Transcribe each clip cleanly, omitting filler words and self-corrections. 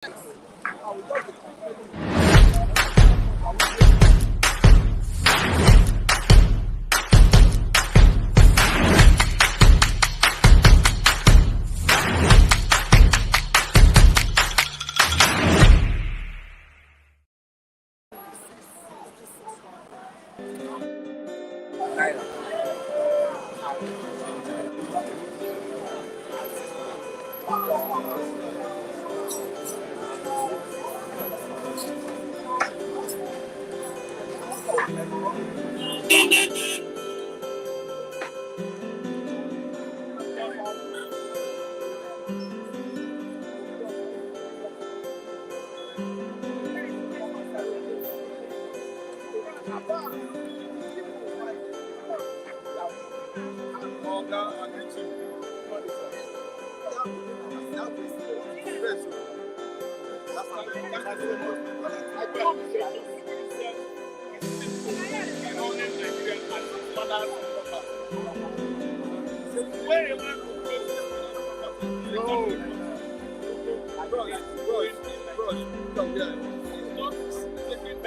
Make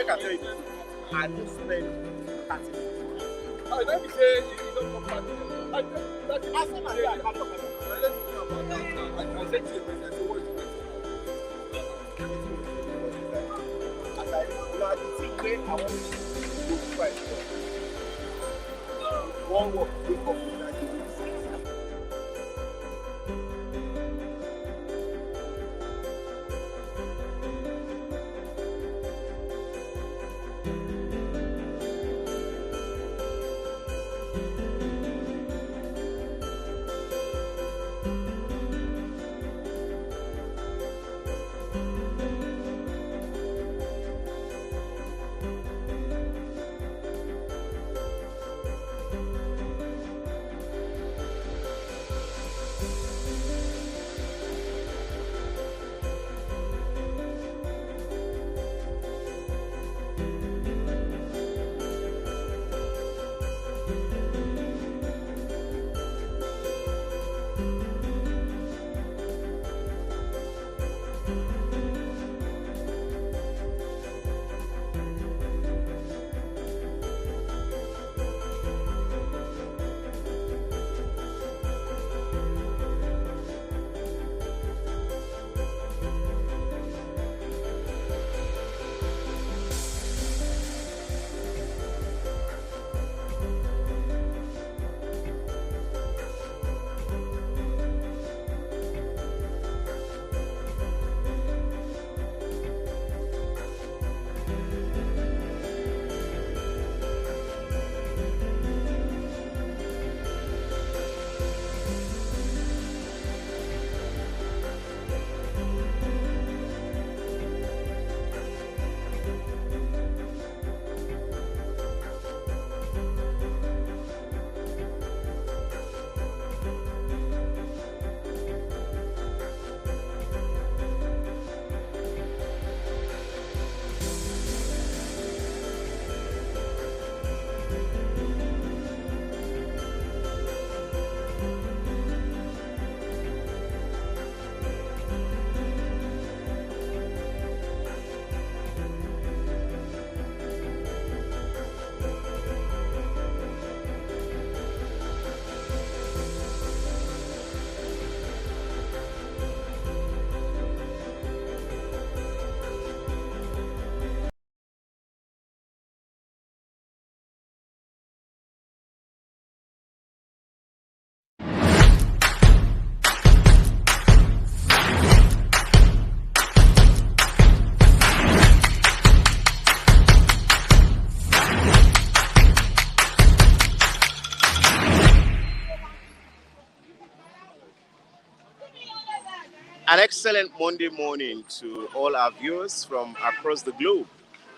I tell you this, I don't spend 30 minutes. Oh, let me say you don't come back. I said my dad, I don't come back. Let's talk about that. I said to you, I said, what is it? As I think I want to go fight. One walk, wake up in that day. An excellent Monday morning to all our viewers from across the globe.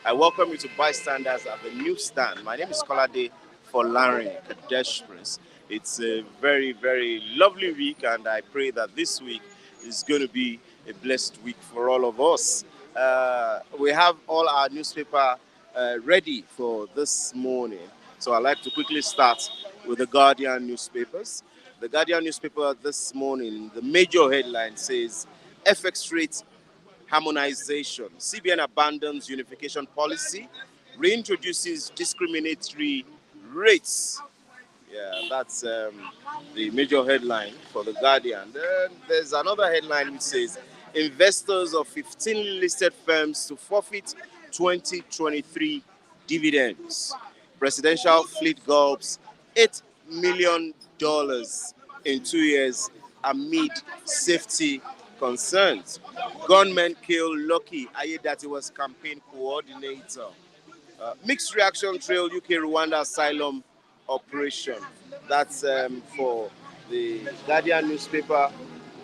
I welcome you to Bystanders at the newsstand. My name is Kolade Folarin Kadesh Prince. It's a very, very lovely week, and I pray that this week is going to be a blessed week for all of us. We have all our newspaper ready for this morning. So I'd like to quickly start with the Guardian newspapers. The Guardian newspaper this morning, the major headline says FX rate harmonization. CBN abandons unification policy, reintroduces discriminatory rates. Yeah, that's the major headline for The Guardian. Then there's another headline which says, investors of 15 listed firms to forfeit 2023 dividends. Presidential fleet gulps $8 million in 2 years amid safety concerns. Gunmen kill Lucky Ayedati was campaign coordinator. Mixed reaction trail UK Rwanda asylum operation. That's for the Guardian newspaper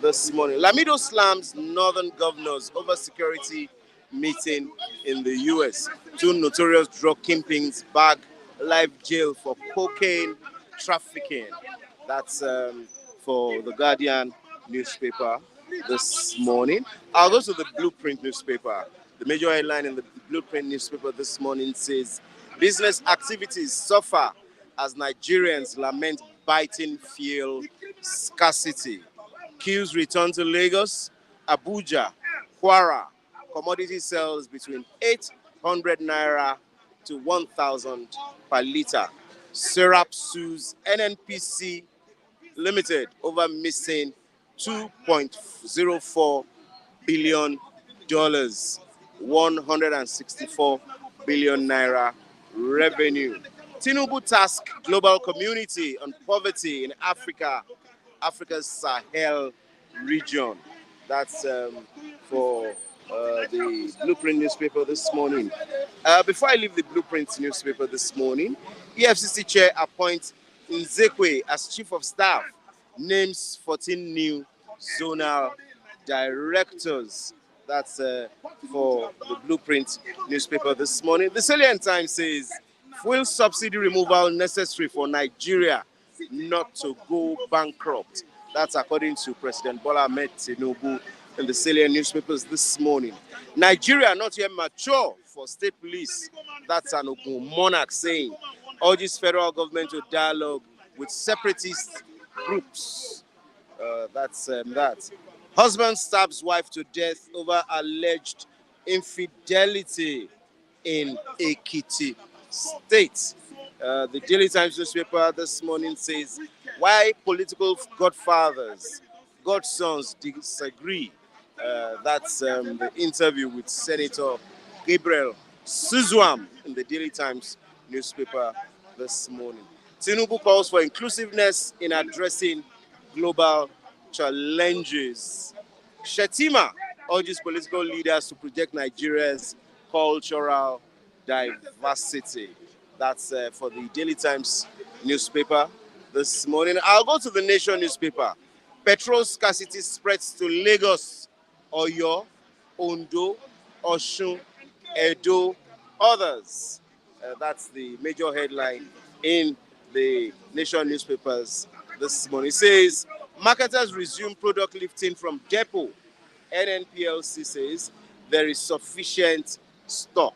this morning. Lamido slams northern governors over security meeting in the US. Two notorious drug kingpins bag life jail for cocaine trafficking. That's for the Guardian newspaper this morning. I'll go to the Blueprint newspaper. The major headline in the Blueprint newspaper this morning says, business activities suffer as Nigerians lament biting fuel scarcity. Queues return to Lagos, Abuja, Kwara. Commodity sells between 800 naira to 1,000 per litre. Syrup sues NNPC Limited over missing $2.04 billion, 164 billion naira revenue. Tinubu task global community on poverty in Africa's Sahel region. That's for the Blueprint newspaper this morning. Before I leave the Blueprint newspaper this morning, EFCC chair appoints Nzekwe as chief of staff, names 14 new zonal directors. That's for the Blueprint newspaper this morning. The Salient Times says, fuel subsidy removal necessary for Nigeria not to go bankrupt. That's according to President Bola Ahmed Tinubu in the Salient newspapers this morning. Nigeria not yet mature for state police. That's an Ogun monarch saying, urges federal government to dialogue with separatist groups. That's that. Husband stabs wife to death over alleged infidelity in Ekiti State. The Daily Times newspaper this morning says, why political godfathers, godsons disagree. That's the interview with Senator Gabriel Suzuam in the Daily Times newspaper this morning. Tinubu calls for inclusiveness in addressing global challenges. Shetima urges political leaders to project Nigeria's cultural diversity. That's for the Daily Times newspaper this morning. I'll go to the Nation newspaper. Petrol scarcity spreads to Lagos, Oyo, Ondo, Osun, Edo, others. That's the major headline in the Nation newspapers this morning. It says, marketers resume product lifting from depot. NNPLC says there is sufficient stock.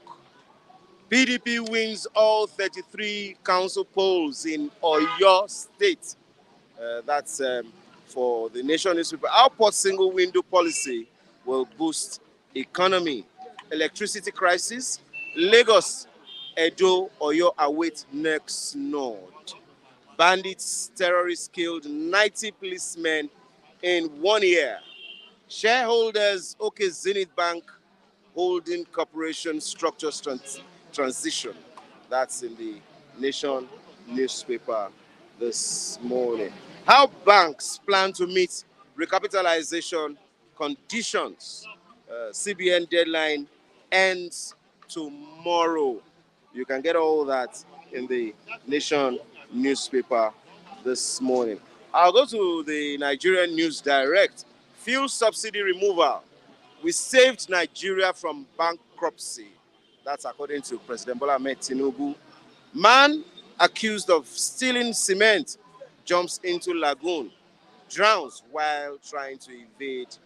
PDP wins all 33 council polls in Oyo State. That's for the Nation newspaper. Output single window policy will boost economy. Electricity crisis. Lagos, Edo, Oyo await next node. Bandits, terrorists killed 90 policemen in 1 year. Shareholders, OK Zenith Bank Holding Corporation structures transition. That's in the Nation newspaper this morning. How banks plan to meet recapitalization conditions. CBN deadline ends tomorrow. You can get all that in the Nation newspaper this morning. I'll go to the Nigerian News Direct. Fuel subsidy removal. We saved Nigeria from bankruptcy. That's according to President Bola Ahmed Tinubu. Man accused of stealing cement jumps into lagoon, drowns while trying to evade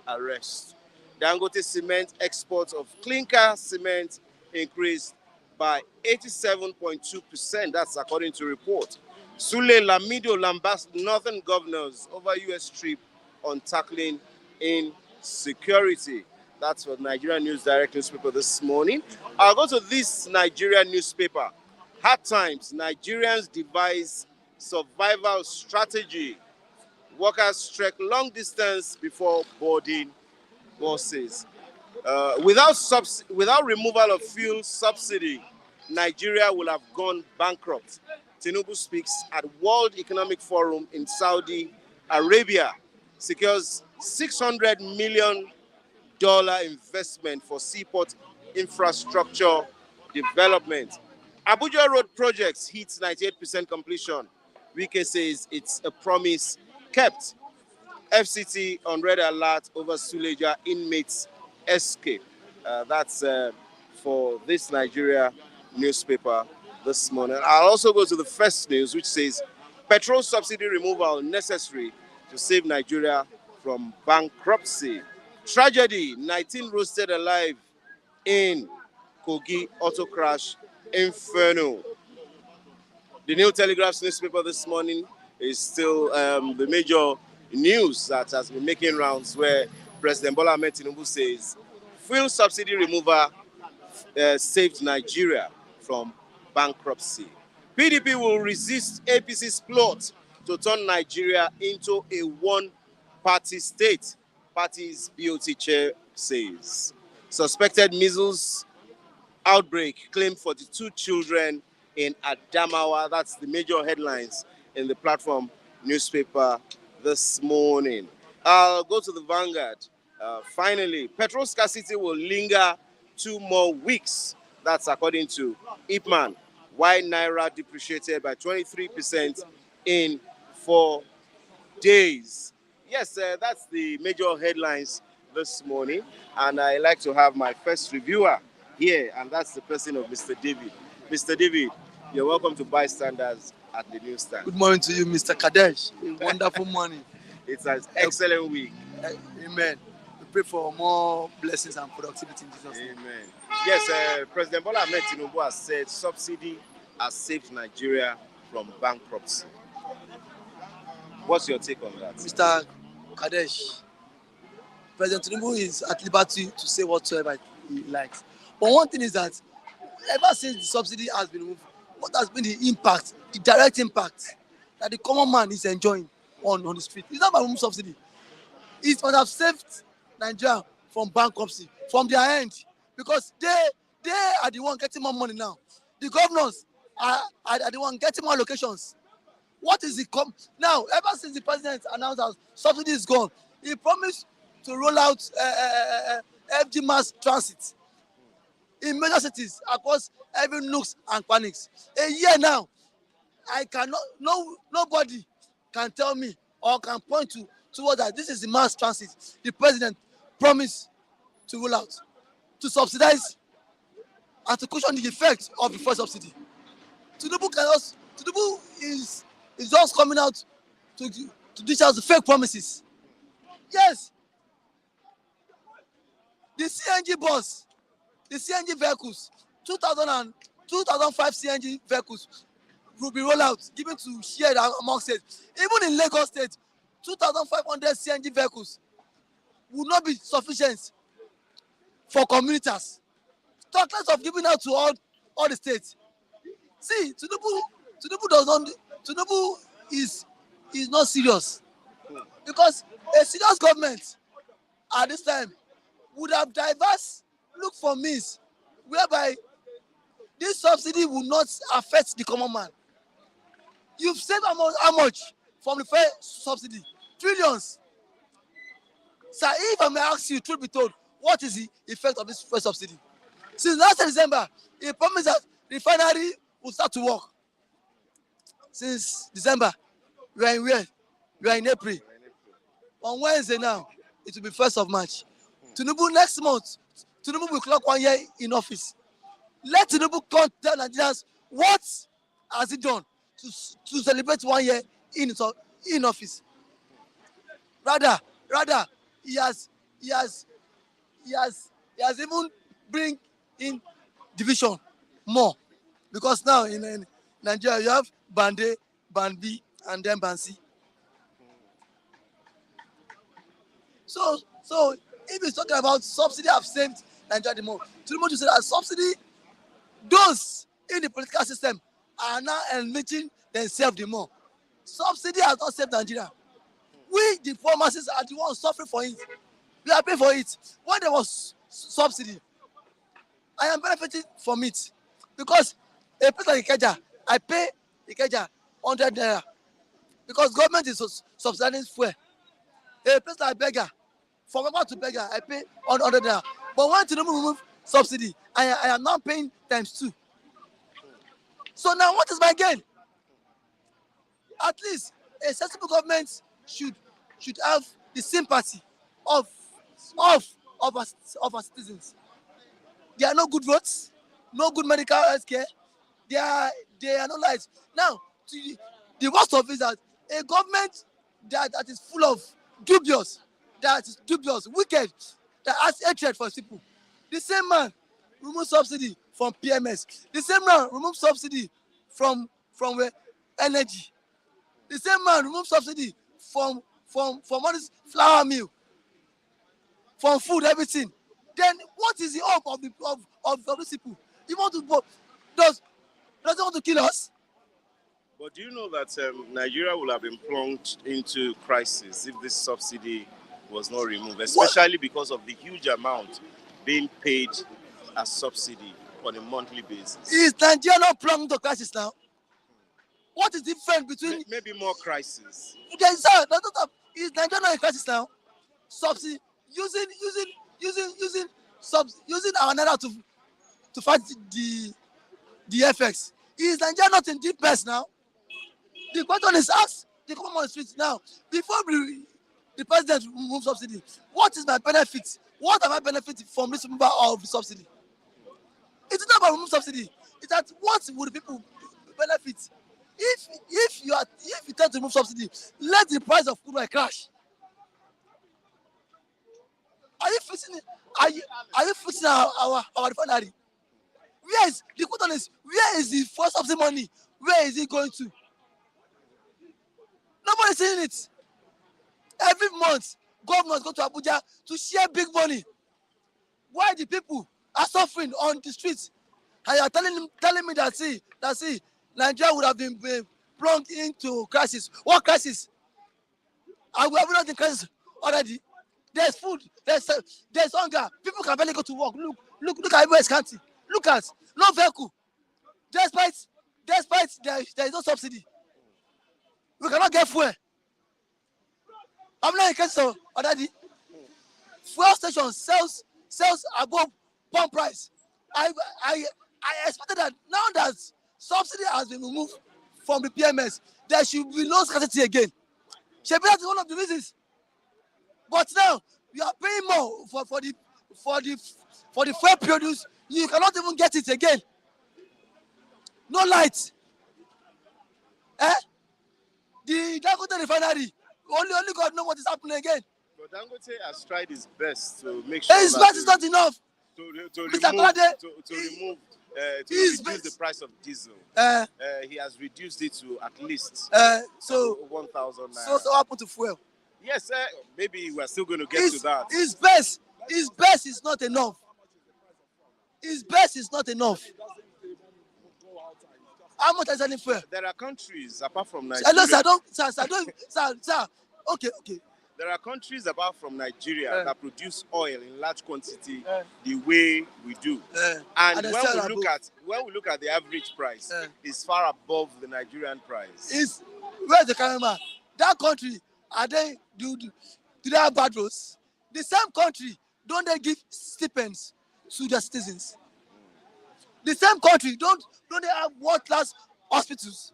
arrest. Dangote cement exports of clinker cement increased by 87.2%. That's according to report. Sule Lamido lambasts northern governors over U.S. trip on tackling insecurity. That's for Nigerian News Direct newspaper this morning. I'll go to this Nigerian newspaper. Hard times, Nigerians devise survival strategy. Workers trek long distance before boarding buses. Without removal of fuel subsidy, Nigeria will have gone bankrupt. Tinubu speaks at World Economic Forum in Saudi Arabia, secures $600 million investment for seaport infrastructure development. Abuja Road projects hits 98% completion. Wike says it's a promise kept. FCT on red alert over Suleja inmates escape. That's for this Nigeria newspaper this morning. I'll also go to the First News, which says petrol subsidy removal necessary to save Nigeria from bankruptcy. Tragedy, 19 roasted alive in Kogi auto crash inferno. The New Telegraph's newspaper this morning is still the major news that has been making rounds, where President Bola Ahmed Tinubu says fuel subsidy removal saved Nigeria from bankruptcy. PDP will resist APC's plot to turn Nigeria into a one-party state, party's BOT chair says. Suspected measles outbreak, claim 42 children in Adamawa. That's the major headlines in the platform newspaper this morning. I'll go to the Vanguard. Finally, petrol scarcity will linger 2 more weeks. That's according to Ipman. Why Naira depreciated by 23% in 4 days. Yes, that's the major headlines this morning. And I like to have my first reviewer here, and that's the person of Mr. David. Mr. David, you're welcome to Bystanders at the newsstand. Good morning to you, Mr. Kadesh. A wonderful morning. It's an excellent week. Amen. We pray for more blessings and productivity in Jesus' name. Amen. Yes, President Bola Ahmed Tinubu has said subsidy has saved Nigeria from bankruptcy. What's your take on that? Mr. Kadesh, President Tinubu is at liberty to say whatsoever he likes. But one thing is that ever since the subsidy has been removed, what has been the impact, the direct impact that the common man is enjoying on the street? It's not about removing subsidy. It must have saved Nigeria from bankruptcy, from their end, because they are the one getting more money now. The governors are the one getting more allocations. What is the now? Ever since the president announced that subsidy is gone, he promised to roll out FG mass transit in major cities across every nooks and crannies. A year now, I cannot. Nobody can tell me or can point towards that this is the mass transit the president promised to roll out to subsidize and to cushion the effect of the first subsidy. Tinubu is just coming out to dish out the fake promises. Yes, the CNG bus, the CNG vehicles, 2005 CNG vehicles will be rolled out, given to share among states. Even in Lagos State, 2,500 CNG vehicles will not be sufficient for commuters. Talk less of giving out to all the states. See, Tinubu is not serious, because a serious government at this time would have look for means whereby this subsidy will not affect the common man. You've saved how much from the first subsidy? Trillions. Sir, if I may ask you, truth be told, what is the effect of this first subsidy? Since last December, he promised that refinery will start to work. Since December, we are in where? We are in April. On Wednesday now, it will be 1st of March. Tinubu next month, Tinubu will clock 1 year in office. Let Tinubu come tell Nigerians what has he done to celebrate 1 year in office. Rather, he has even bring in division more, because now in Nigeria you have Band A, Band B, and then Band C. So If he's talking about subsidy have saved Nigeria the more, Tinubu should say that subsidy, those in the political system are now enriching themselves the more. Subsidy has not saved Nigeria. We, the poor masses, are the ones suffering for it. We are paying for it. When there was subsidy, I am benefiting from it because a place like Ikeja, I pay Ikeja 100 naira because government is subsidizing fuel. A place like Beggar, from Beggar to Beggar, I pay 100 naira. But when Tinubu remove subsidy, I am now paying times 2. So now what is my gain? At least a sensible government should have the sympathy of our citizens. There are no good roads, no good medical health care. There are no lights. Now, the worst of it is that a government that is full of dubious, wicked, that has hatred for people. The same man remove subsidy from PMS. The same man remove subsidy from energy. The same man remove subsidy from all this flour mill, from food, everything. Then what is the hope of these people? You want to does he want to kill us? But do you know that Nigeria will have been plunged into crisis if this subsidy was not removed, especially because of the huge amount being paid as subsidy on a monthly basis? Is Nigeria not plunged into crisis now? What is the difference between maybe more crisis? Is Nigeria not in crisis now? Subsidy using our naira to fight the FX. Is Nigeria not in deep mess now? The question is asked the common on the street now. Before the president removes subsidy, what is my benefit? What am I benefiting from this removal of the subsidy? It's not about remove subsidy. It's that what would the people benefit? If you tend to remove subsidy, let the price of crude oil crash. Are you fixing our refinery? Where is the question is where is the first subsidy money? Where is it going to? Nobody is seeing it. Every month, governors go to Abuja to share big money. Why the people are suffering on the streets? And you are telling me that Nigeria would have been plunged into crisis. What crisis? And we have not in crisis already. There's food. There's hunger. People can barely go to work. Look at West County. Look at no vehicle. Despite there is no subsidy. We cannot get fuel. I'm not in crisis already. Fuel station sells above pump price. I expected that now that subsidy has been removed from the PMS, there should be no scarcity again. That is one of the reasons. But now you are paying more for the fuel produce. You cannot even get it again. No light. The Dangote refinery. Only God knows what is happening again. But Dangote has tried his best to make sure his best is not enough. To reduce the price of diesel. He has reduced it to at least 1,000 naira. So what happened to fuel? Yes, maybe we are still going to get to that. His best is not enough. His best is not enough. How much is selling fuel? There are countries apart from Nigeria. Sir. Okay. There are countries apart from Nigeria that produce oil in large quantity the way we do. And when we look at the average price, it's far above the Nigerian price. Where's the camera? That country, do they have bad roads? The same country, don't they give stipends to their citizens? The same country, don't they have world-class hospitals?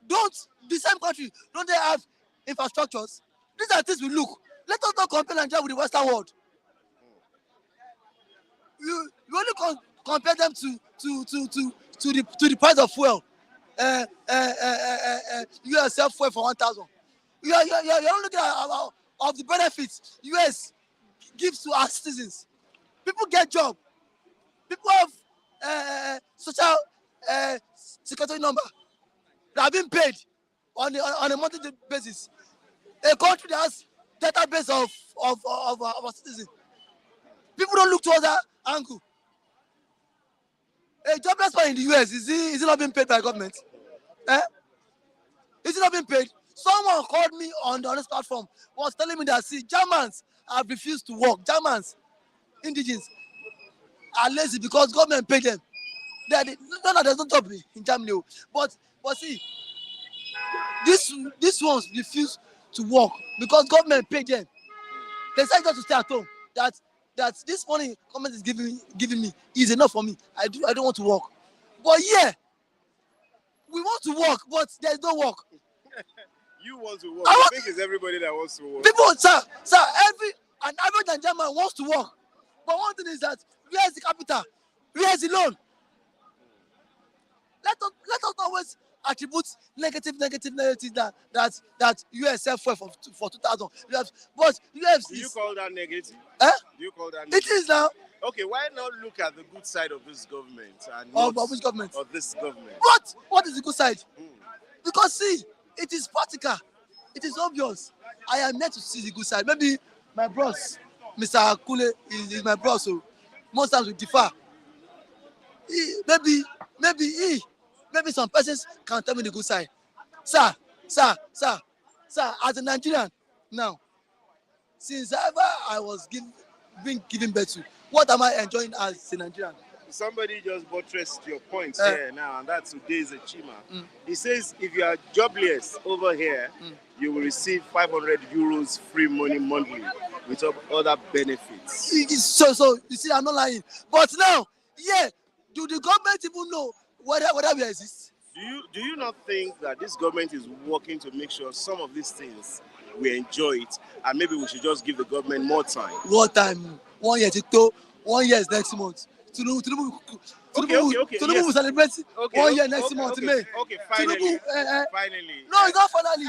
The same country, don't they have infrastructures? These are things we look. Let us not compare Nigeria with the Western world. You only compare them to the price of fuel. US sell fuel for 1,000. You're not looking at of the benefits US gives to our citizens. People get job. People have social security number that have been paid on a monthly basis. A country that has database of our citizens. People don't look to other angle. A jobless man in the US, is he not being paid by government? Eh? Is he not being paid? Someone called me on this platform, was telling me that, see, Germans have refused to work. Germans, indigenous, are lazy because government paid them. No, there's no job in Germany. But see, these ones refuse to work because government paid them. They decided just to stay at home. That this money government is giving me is enough for me. I don't want to work. But yeah, we want to work, but there's no work. You want to work. I think it's everybody that wants to work. People, sir, an average Nigerian wants to work. But one thing is that, where is the capital? Where is the loan? Let us always attribute negative that US sell for 2,000. But US Do you call that negative? Eh? Do you call that negative? It is now. Okay, why not look at the good side of this government and Of which government? Of this government. What is the good side? Because see, it is practical. It is obvious. I am meant to see the good side. Maybe my boss, Mr. Kule, is my boss, so most times we differ. Maybe some persons can tell me the good side. Sir, as a Nigerian now, since ever I was being given birth to, what am I enjoying as a Nigerian? Somebody just buttressed your point here now, and that's today's Chima. He says if you are jobless over here, you will receive 500 euros free money monthly with other benefits. So you see, I'm not lying. But now, do the government even know whether we exist? Do you not think that this government is working to make sure some of these things we enjoy it, and maybe we should just give the government more time? What time? 1 year to 1 year is next month. Tinubu will celebrate 1 year next month, May. Okay, finally. Finally. No, it's not finally.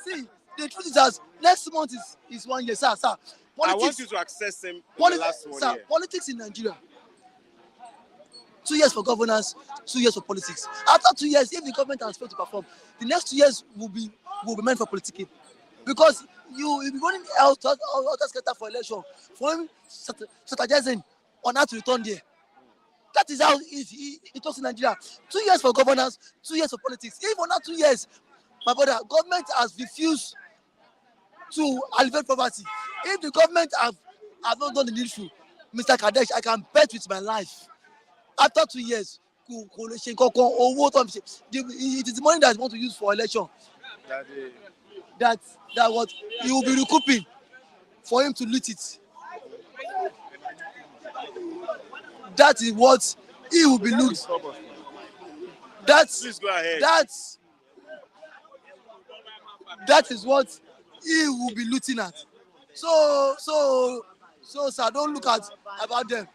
See, the truth is that next month is 1 year, sir. Politics, I want you to access him in the last 1 year. Politics in Nigeria. 2 years for governance, 2 years for politics. After 2 years, if the government has failed to perform, the next 2 years will be meant for politicking. Because you will be running out for election, for him strategizing on how to return there. That is how it talks in Nigeria. 2 years for governance, 2 years for politics. Even after 2 years, my brother, government has refused to alleviate poverty. If the government have not done the needful, Mr. Kadesh, I can bet with my life. After 2 years, it is the money that you want to use for election. That what he will be recouping for him to loot it. That is what he will be looting. Please go ahead. That is what he will be looting at. So sir, don't look at about them.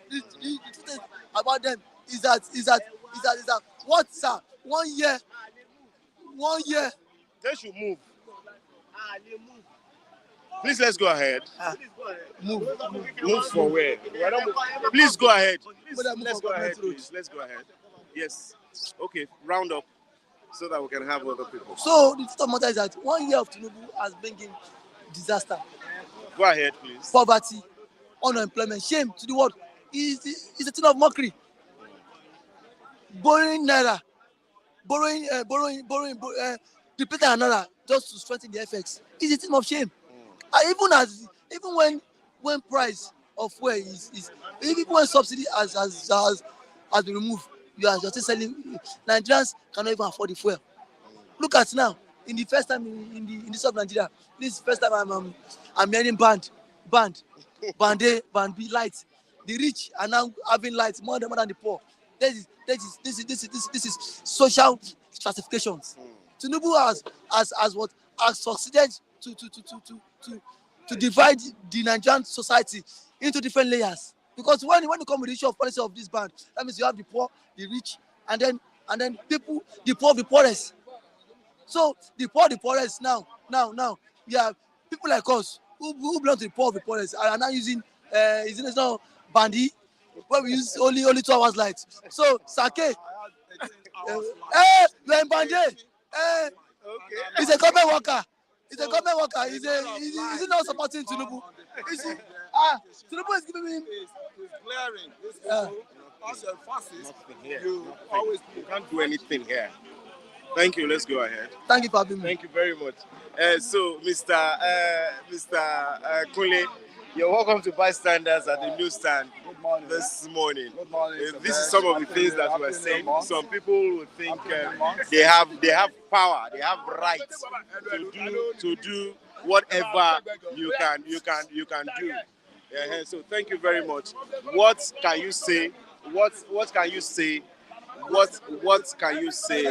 The truth about them is that what, sir? 1 year. They should move. Please, let's go ahead. Move for where? Please go ahead. Let's go ahead, please. Let's go ahead. Yes. Okay, round up so that we can have other people. So the truth of the matter is that 1 year of Tinubu has been disaster. Go ahead, please. Poverty, unemployment, shame to the world. It's a thing of mockery. Borrowing naira, depleting another just to strengthen the FX. It's a thing of shame. Even when price of fuel is even when subsidy has been removed, you are just selling. Nigerians cannot even afford the fuel. Look at now. In the first time in the south of Nigeria, this is the first time I'm hearing band A, band B lights. The rich are now having lights more than the poor. This is social stratifications. Tinubu has succeeded to divide the Nigerian society into different layers. Because when you come with the issue of policy of this band, that means you have the poor, the rich, and then people, the poor, the poorest. So the poor, the poorest now, we have people like us who belong to the poor, the poorest are now using it's not bandy, where we use only 2 hours light. So Sake, you are in bandy. He's a government worker. He's not supporting Tinubu. Tinubu is giving me. It's glaring. This people, as a fascist, You can't do anything here. Thank you. Let's go ahead. Thank you for having me. Thank you very much. So, Mr. Kunle, you're welcome to Bystanders at the newsstand this morning. Good morning. This is some of the things that we're saying. Some people would think they have power, they have rights to do whatever you can do. So thank you very much. What can you say? What can you say? What can you say?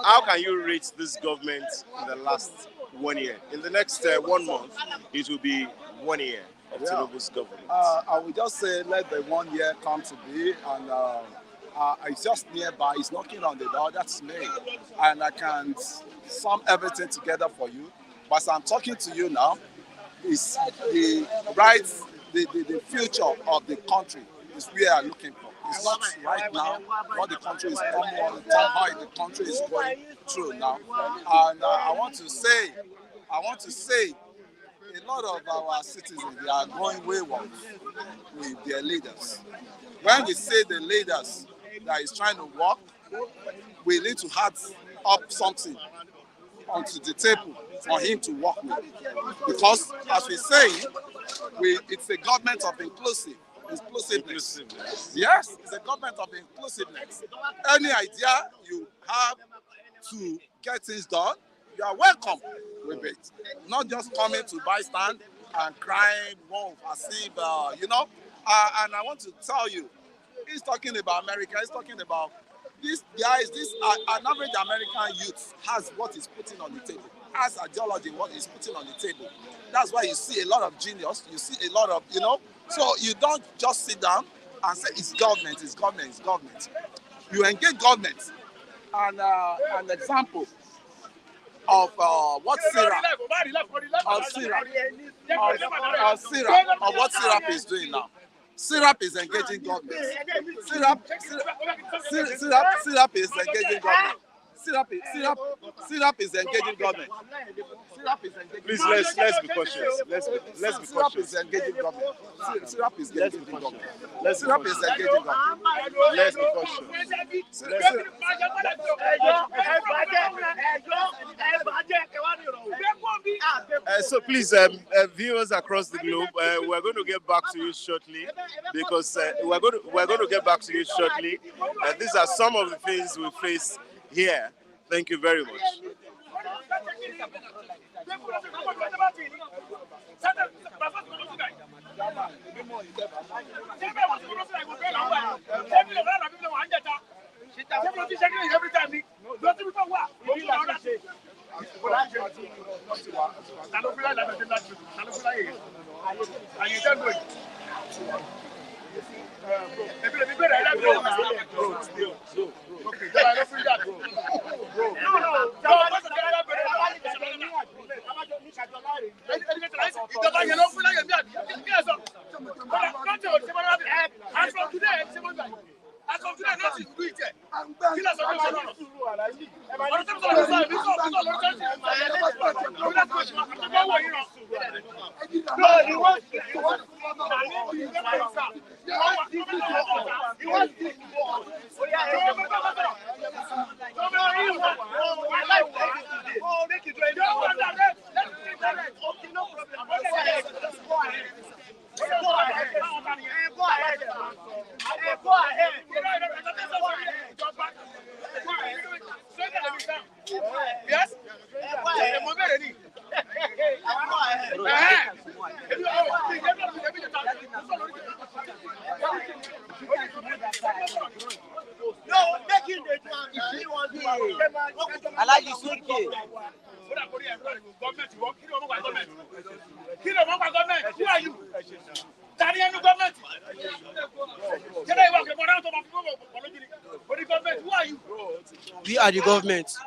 How can you rate this government in the last 1 year? In the next 1 month, it will be 1 year of Tinubu's government. I will just say let the 1 year come to be, and it's just nearby. It's knocking on the door. That's me, and I can sum everything together for you. But as I'm talking to you now, is the rights, the future of the country is we are looking for. It's not right now what the country is coming, how the country is going through now. And I want to say, a lot of our citizens, they are going wayward with their leaders. When we say the leaders that is trying to work, we need to add up something onto the table for him to work with. Because as we say, it's a government of inclusiveness. Yes, it's a government of inclusiveness. Any idea you have to get things done, you are welcome with it. Not just coming to bystand and crying wolf as if, and I want to tell you, he's talking about America, he's talking about these guys, an average American youth has what he's putting on the table, has ideology, what he's putting on the table. That's why you see a lot of genius, you see a lot of, so you don't just sit down and say it's government, it's government, it's government. You engage government. And an example of what syrup is doing now. Syrup is engaging government. Syrup is engaging government. Syrup is engaging government. Please let's be cautious. Let's be Syrup cautious. is engaging government. Syrup is engaging government. Syrup is engaging government. Let's be cautious. So please, viewers across the globe, we're going to get back to you shortly because we're going to get back to you shortly. These are some of the things we face here. Thank you very much. Who are you? Who are you? We are the government.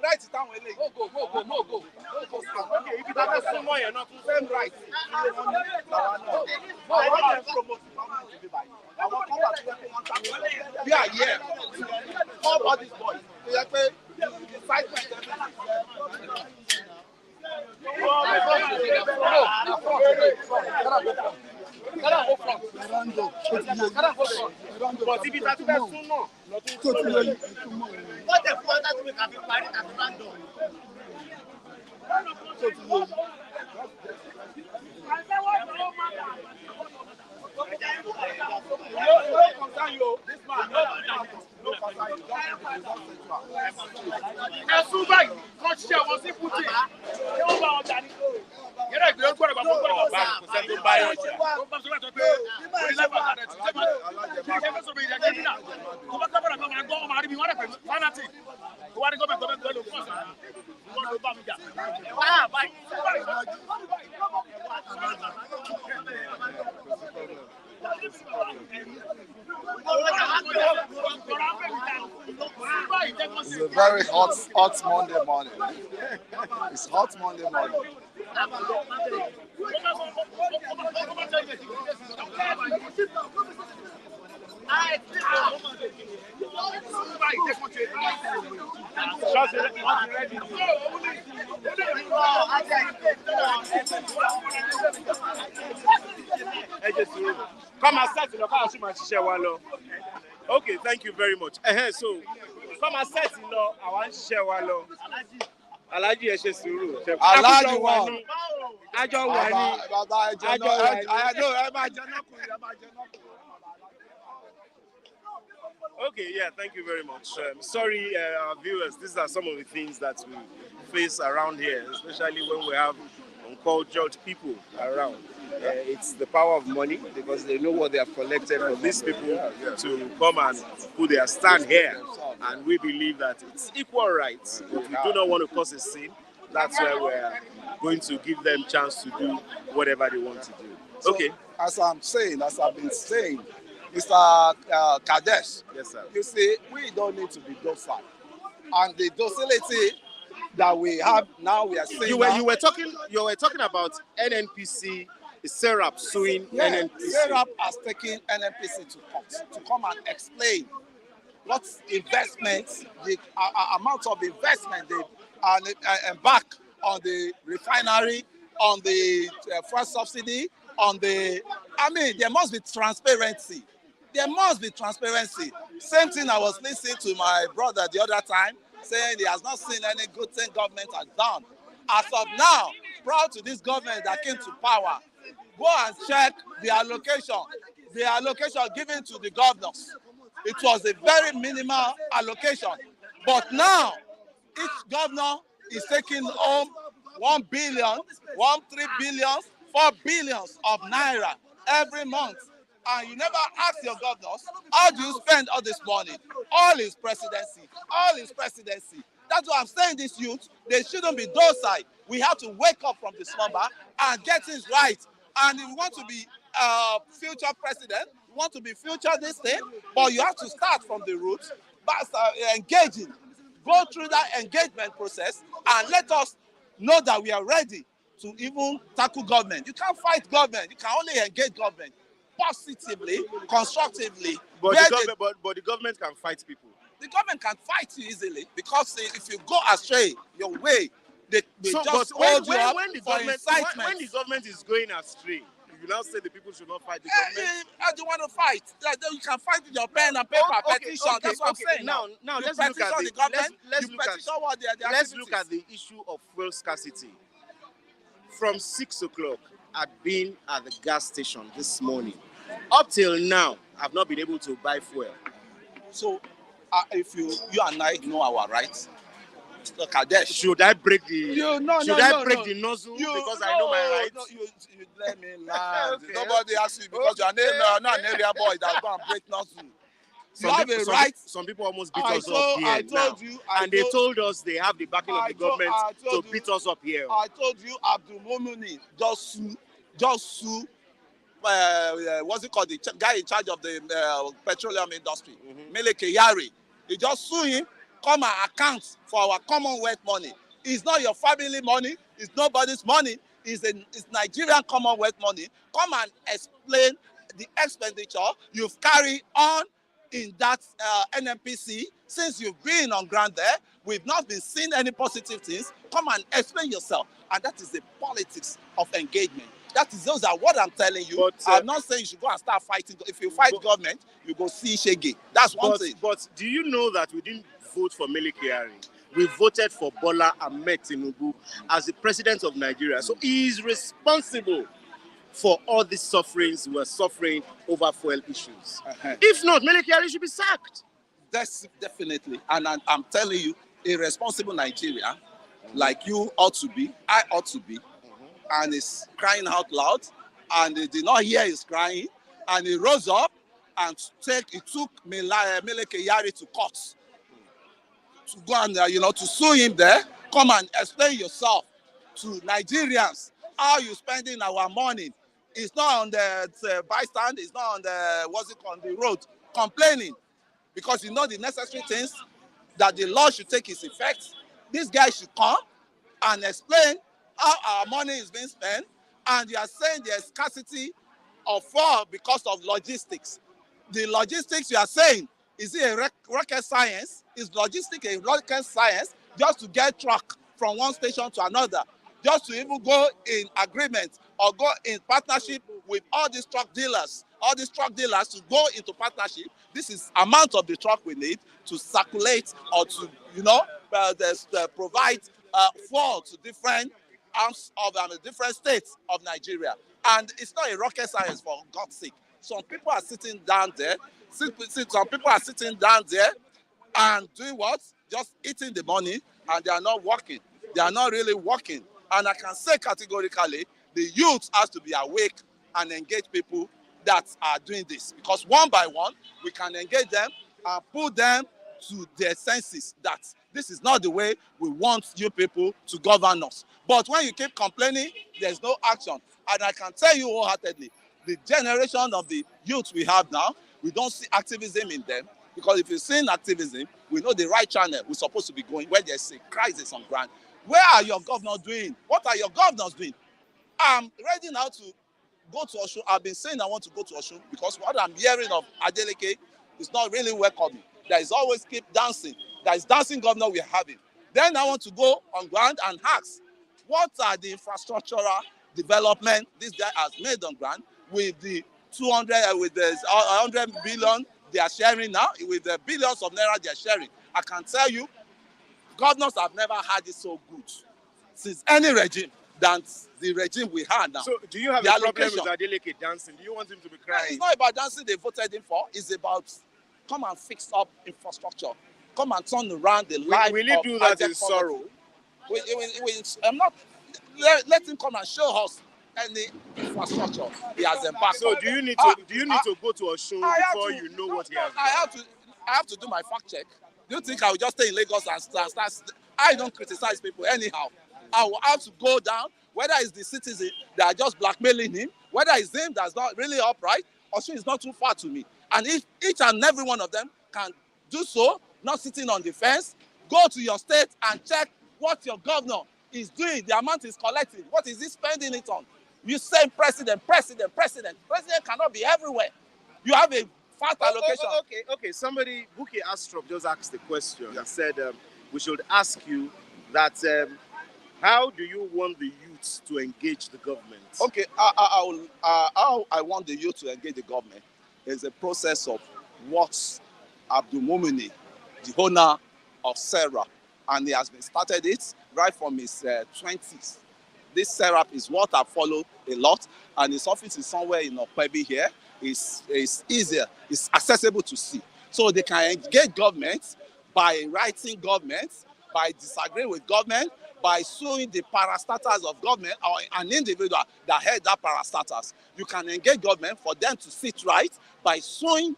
Right down with it. Go. Okay, if you don't so more, you're not same right. We are here. All these boys. They are paying. But if it's a no. What the fuck that we can be married at random? It's a very hot Monday morning. It's hot Monday morning. Come and set in the car, okay, thank you very much. So, come and set in the I want to share one. Alhaji ẹ ṣe sùúrù. Alhaji one. Àjọ wà ní. Okay, yeah, thank you very much. Sorry, our viewers, these are some of the things that we face around here, especially when we have uncultured people around. It's the power of money because they know what they have collected for these people to come and put their stand here. And we believe that it's equal rights, but we do not want to cause a scene. That's why we're going to give them a chance to do whatever they want to do. So, okay. As I've been saying, Mr. Kadesh, yes, sir. You see, we don't need to be docile. And the docility that we have now, we are saying you were talking about NNPC, Serap suing NNPC. Serap has taken NNPC to court to come and explain what investments, the amount of investment they embark on the refinery, on the fuel subsidy, on the. I mean, there must be transparency. There must be transparency. Same thing I was listening to my brother the other time, saying he has not seen any good thing government has done. As of now, proud to this government that came to power, go and check the allocation given to the governors. It was a very minimal allocation. But now, each governor is taking home 1 billion, 3 billion, 4 billions of naira every month. And you never ask your governors, how do you spend all this money? All his presidency. That's why I'm saying this youth, they shouldn't be docile. We have to wake up from the slumber and get things right. And if we want to be future president, we want to be future this thing, but you have to start from the roots, by engaging. Go through that engagement process and let us know that we are ready to even tackle government. You can't fight government. You can only engage government positively, constructively. But the government can fight people. The government can fight you easily because if you go astray your way, they just hold you up for incitement. When the government is going astray, you now say the people should not fight the government. I don't want to fight. You can fight with your pen and paper petition. That's what I'm saying. Now let's look at the issue of fuel scarcity. From 6 o'clock, I've been at the gas station this morning. Up till now, I've not been able to buy fuel. So, if you and I know our rights, Mr. Kadesh, should I break the the nozzle because I know my rights? No, you let me land. Okay. Nobody asks you because you're not an area boy that go and break nozzle. You have a right. Some people almost beat us up here they told us they have the backing of the government to beat us up here. I told you, Abdul Momuni just sue. What's it called? The guy in charge of the petroleum industry, Mele Kyari. He just sued him come and account for our Commonwealth money. It's not your family money. It's nobody's money. It's Nigerian Commonwealth money. Come and explain the expenditure you've carried on in that NMPC since you've been on ground there. We've not been seeing any positive things. Come and explain yourself. And that is the politics of engagement. Those are what I'm telling you. But, I'm not saying you should go and start fighting. If you fight government, you go see Shege. That's one thing. But do you know that we didn't vote for Mele Kyari? We voted for Bola Ahmed Tinubu as the president of Nigeria. So he is responsible for all these sufferings we're suffering over fuel issues. If not, Mele Kyari should be sacked. That's definitely. And I'm telling you, a responsible Nigeria, like you ought to be, I ought to be, and is crying out loud, and they did not hear his crying, and he rose up and he took Mele Kyari to court to go and to sue him there. Come and explain yourself to Nigerians how you spending our money. It's not on the bystand, it's not on the road complaining, because you know the necessary things that the law should take its effect. This guy should come and explain how our money is being spent, and you are saying there's scarcity of fuel because of logistics. The logistics you are saying, is it a rocket science? Is logistics a rocket science just to get truck from one station to another? Just to even go in agreement or go in partnership with all these truck dealers to go into partnership. This is amount of the truck we need to circulate or to, provide fuel to different arms of different states of Nigeria. And it's not a rocket science, for God's sake. Some people are sitting down there. Some people are sitting down there and doing what? Just eating the money, and they are not working. They are not really working. And I can say categorically, the youth has to be awake and engage people that are doing this. Because one by one, we can engage them and put them to their senses that this is not the way we want you people to govern us. But when you keep complaining, there's no action. And I can tell you wholeheartedly, the generation of the youth we have now, we don't see activism in them. Because if you're seeing activism, we know the right channel we're supposed to be going where there's a crisis on ground. Where are your governors doing? What are your governors doing? I'm ready now to go to Osun. I've been saying I want to go to Osun because what I'm hearing of Adeleke is not really welcoming. There is always keep dancing. There is dancing governor we're having. Then I want to go on ground and ask, what are the infrastructural development this guy has made on ground with the 100 billion they are sharing now, with the billions of naira they are sharing? I can tell you, governors have never had it so good since any regime than the regime we had now. So do you have a problem with Adeleke dancing? Do you want him to be crying? It's not about dancing they voted him for. It's about come and fix up infrastructure. Come and turn around the life Will he do that in sorrow? I'm not. Let him come and show us any infrastructure he has embarked on. So do you need to go to Osun before you know what he has done? I have to do my fact check. Do you think I will just stay in Lagos and start? I don't criticize people anyhow. I will have to go down, whether it's the citizen that are just blackmailing him, whether it's him that's not really upright. Osun is not too far to me. And if each and every one of them can do so, not sitting on the fence, go to your state and check what your governor is doing, the amount he's collecting, what is he spending it on? You say president cannot be everywhere. You have a fast allocation. Okay. Somebody, Buki Astrop, just asked the question. Yeah. He said we should ask you that how do you want the youth to engage the government? Okay, how I want the youth to engage the government is a process of what Abdul Mumini, the owner of Sarah, and he has been started it right from his 20s. This Serap is what I follow a lot, and his office is somewhere in Okpebi here. It's easier, it's accessible to see. So they can engage government by writing government, by disagreeing with government, by suing the parastatals of government or an individual that head that parastatals. You can engage government for them to sit right by suing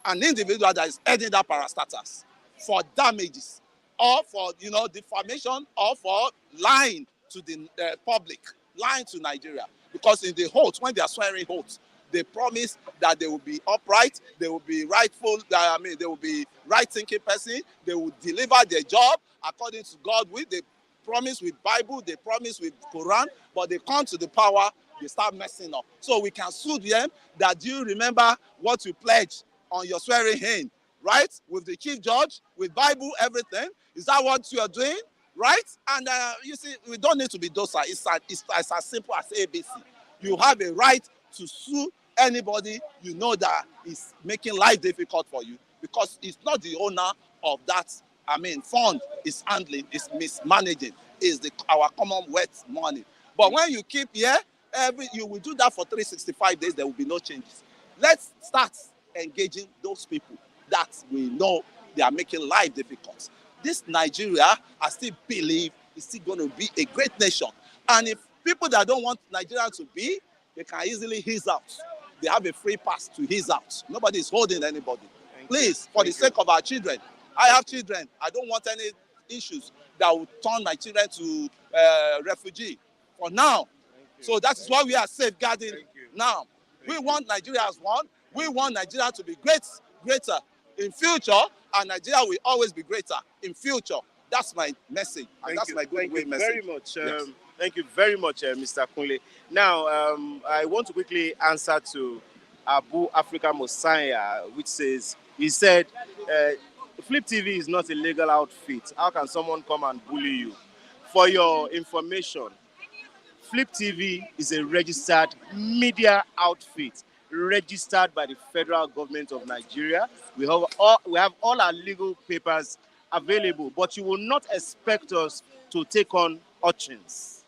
an individual that is heading that parastatals for damages or for defamation or for lying to the public, lying to Nigeria. Because in the oath, when they are swearing oaths, They promise that they will be upright, they will be rightful, they will be right-thinking person, they will deliver their job according to God will. They promise with Bible, they promise with Quran, but they come to the power, they start messing up. So we can sue them that, do you remember what you pledged on your swearing in, right? With the chief judge, with Bible, everything. Is that what you are doing, right? And you see, we don't need to be docile. It's as simple as ABC. You have a right to sue anybody you know that is making life difficult for you, because it's not the owner of that fund is handling, is mismanaging, is our Commonwealth money. But when you keep here, you will do that for 365 days, there will be no changes. Let's start engaging those people that we know they are making life difficult. This Nigeria, I still believe, is still going to be a great nation. And if people that don't want Nigeria to be, they can easily ease out. They have a free pass to ease out. Nobody is holding anybody. Please, for the sake of our children. I have children. I don't want any issues that will turn my children to refugee for now. So that is why we are safeguarding now. We want Nigeria as one. We want Nigeria to be greater in future, and Nigeria will always be greater in future. That's my message, and that's my good way message. Very much. Thank you very much, Mr. Kunle. Now, I want to quickly answer to Abu Africa Mosiah, which says, he said, Flip TV is not a legal outfit. How can someone come and bully you? For your information, Flip TV is a registered media outfit, registered by the federal government of Nigeria. We have all our legal papers available, but you will not expect us to take on urchins,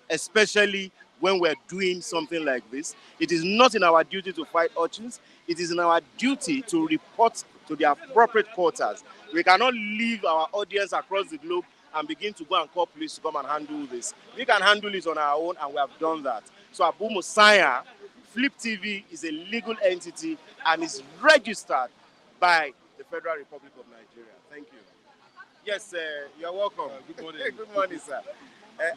especially when we're doing something like this. It is not in our duty to fight urchins. It is in our duty to report to the appropriate quarters. We cannot leave our audience across the globe and begin to go and call police to come and handle this. We can handle it on our own, and we have done that. So Abu Mosiah, Flip TV is a legal entity and is registered by the Federal Republic of Nigeria. Thank you. Yes, you're welcome. Good morning. Good morning, sir.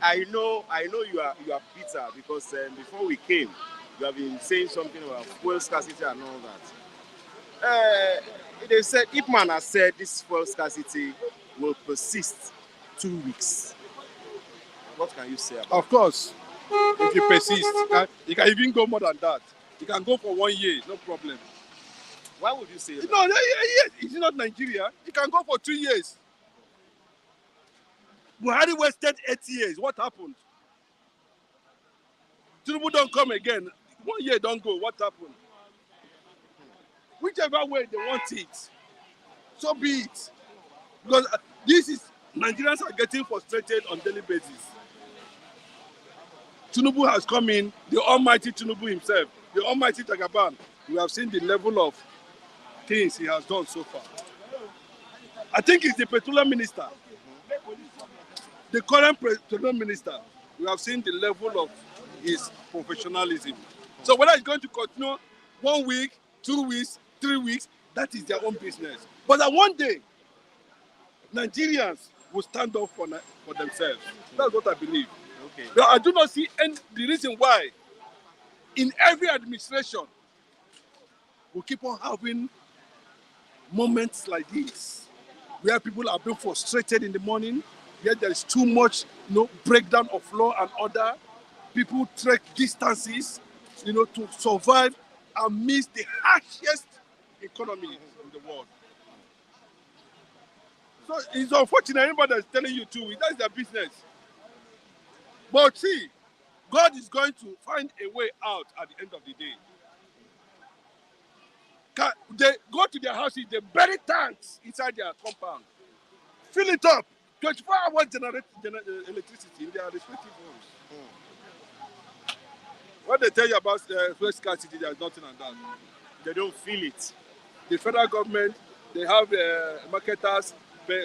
I know you are bitter because before we came, you have been saying something about fuel scarcity and all that. They said, Ipman has said this fuel scarcity will persist 2 weeks. What can you say about it? Of course, if you persist, you can even go more than that. You can go for 1 year, no problem. Why would you say that? No, yes, it's not Nigeria. You can go for 2 years. Buhari wasted 8 years. What happened? Tinubu don't come again. 1 year don't go. What happened? Whichever way they want it, so be it. Because Nigerians are getting frustrated on daily basis. Tinubu has come in, the almighty Tinubu himself, the almighty Jagaban. We have seen the level of things he has done so far. I think he's the petroleum minister. The current petroleum minister, we have seen the level of his professionalism. So whether it's going to continue 1 week, 2 weeks, 3 weeks, that is their own business. But that one day, Nigerians will stand up for themselves. That's what I believe. Okay. But I do not see the reason why in every administration we keep on having moments like this where people are being frustrated in the morning, where there is too much breakdown of law and order. People trek distances to survive amidst the harshest economy in the world. So it's unfortunate anybody that's telling you to, that's their business. But see, God is going to find a way out at the end of the day. They go to their houses, they bury tanks inside their compound, fill it up, 24 hours generate electricity in their respective homes. What they tell you about fuel scarcity, there's nothing on that. They don't feel it. The federal government, they have marketers,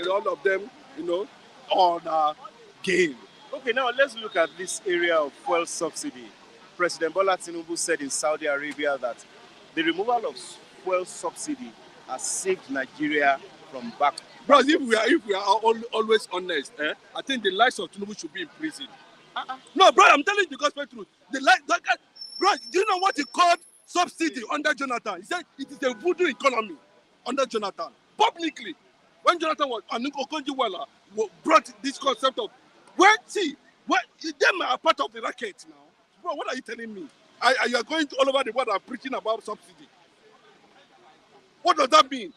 all of them, on game. Okay, now let's look at this area of fuel subsidy. President Bola Tinubu said in Saudi Arabia that the removal of fuel subsidy has saved Nigeria from back. Bro, if we are always honest, I think the likes of Tinubu should be in prison. No, bro, I'm telling you the gospel truth. Bro, do you know what he called subsidy under Jonathan. He said it is a voodoo economy under Jonathan. Publicly, when Jonathan was and Okonjo-Iweala brought this concept of them are part of the racket now. Bro, what are you telling me? You are going all over the world and preaching about subsidy. What does that mean?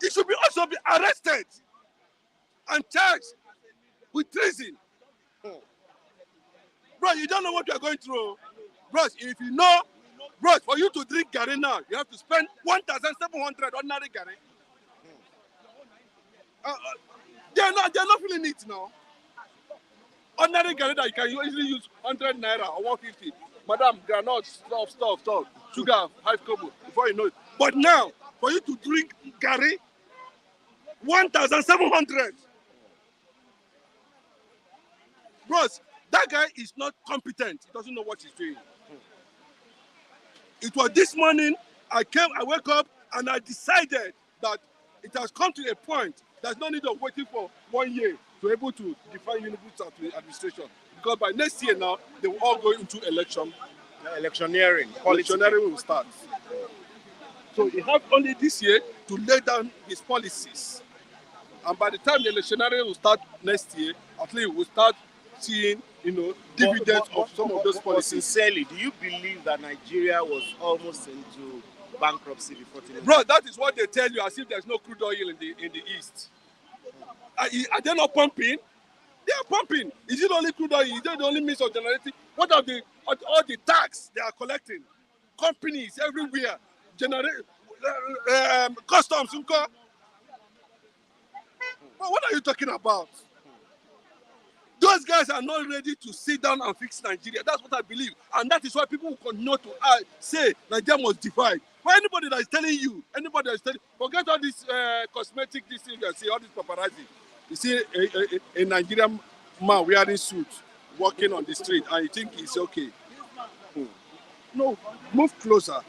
He should also be arrested and charged with treason. Bro, you don't know what you are going through. Bro, if you know, bro, for you to drink Gary now, you have to spend 1,700 ordinary Gary. They're not feeling it now. Ordinary Gary that you can easily use 100 naira or 150. Madam, granite, stuff, sugar, 5 kobo, before you know it. But now, for you to drink Gary, 1,700. Bros, that guy is not competent. He doesn't know what he's doing. It was this morning, I woke up and I decided that it has come to a point. There's no need of waiting for 1 year to be able to define Tinubu's administration. Because by next year now, they will all go into election. Electioneering. Electioneering will start. So he has only this year to lay down his policies. And by the time the electioneering will start next year, at least we'll start seeing, dividends of some of those policies. Sincerely, do you believe that Nigeria was almost into bankruptcy before Tinubu? Bro, that is what they tell you as if there's no crude oil in the east. Are they not pumping? They are pumping. Is it only crude oil? Is that the only means of generating? What are all the tax they are collecting? Companies everywhere generate customs. But what are you talking about? Those guys are not ready to sit down and fix Nigeria. That's what I believe. And that is why people will continue to say Nigeria must divide. For anybody that is telling you, forget all this cosmetic, this thing you see, all this paparazzi. You see a Nigerian man wearing suit, walking on the street, and you think it's okay. No, move closer.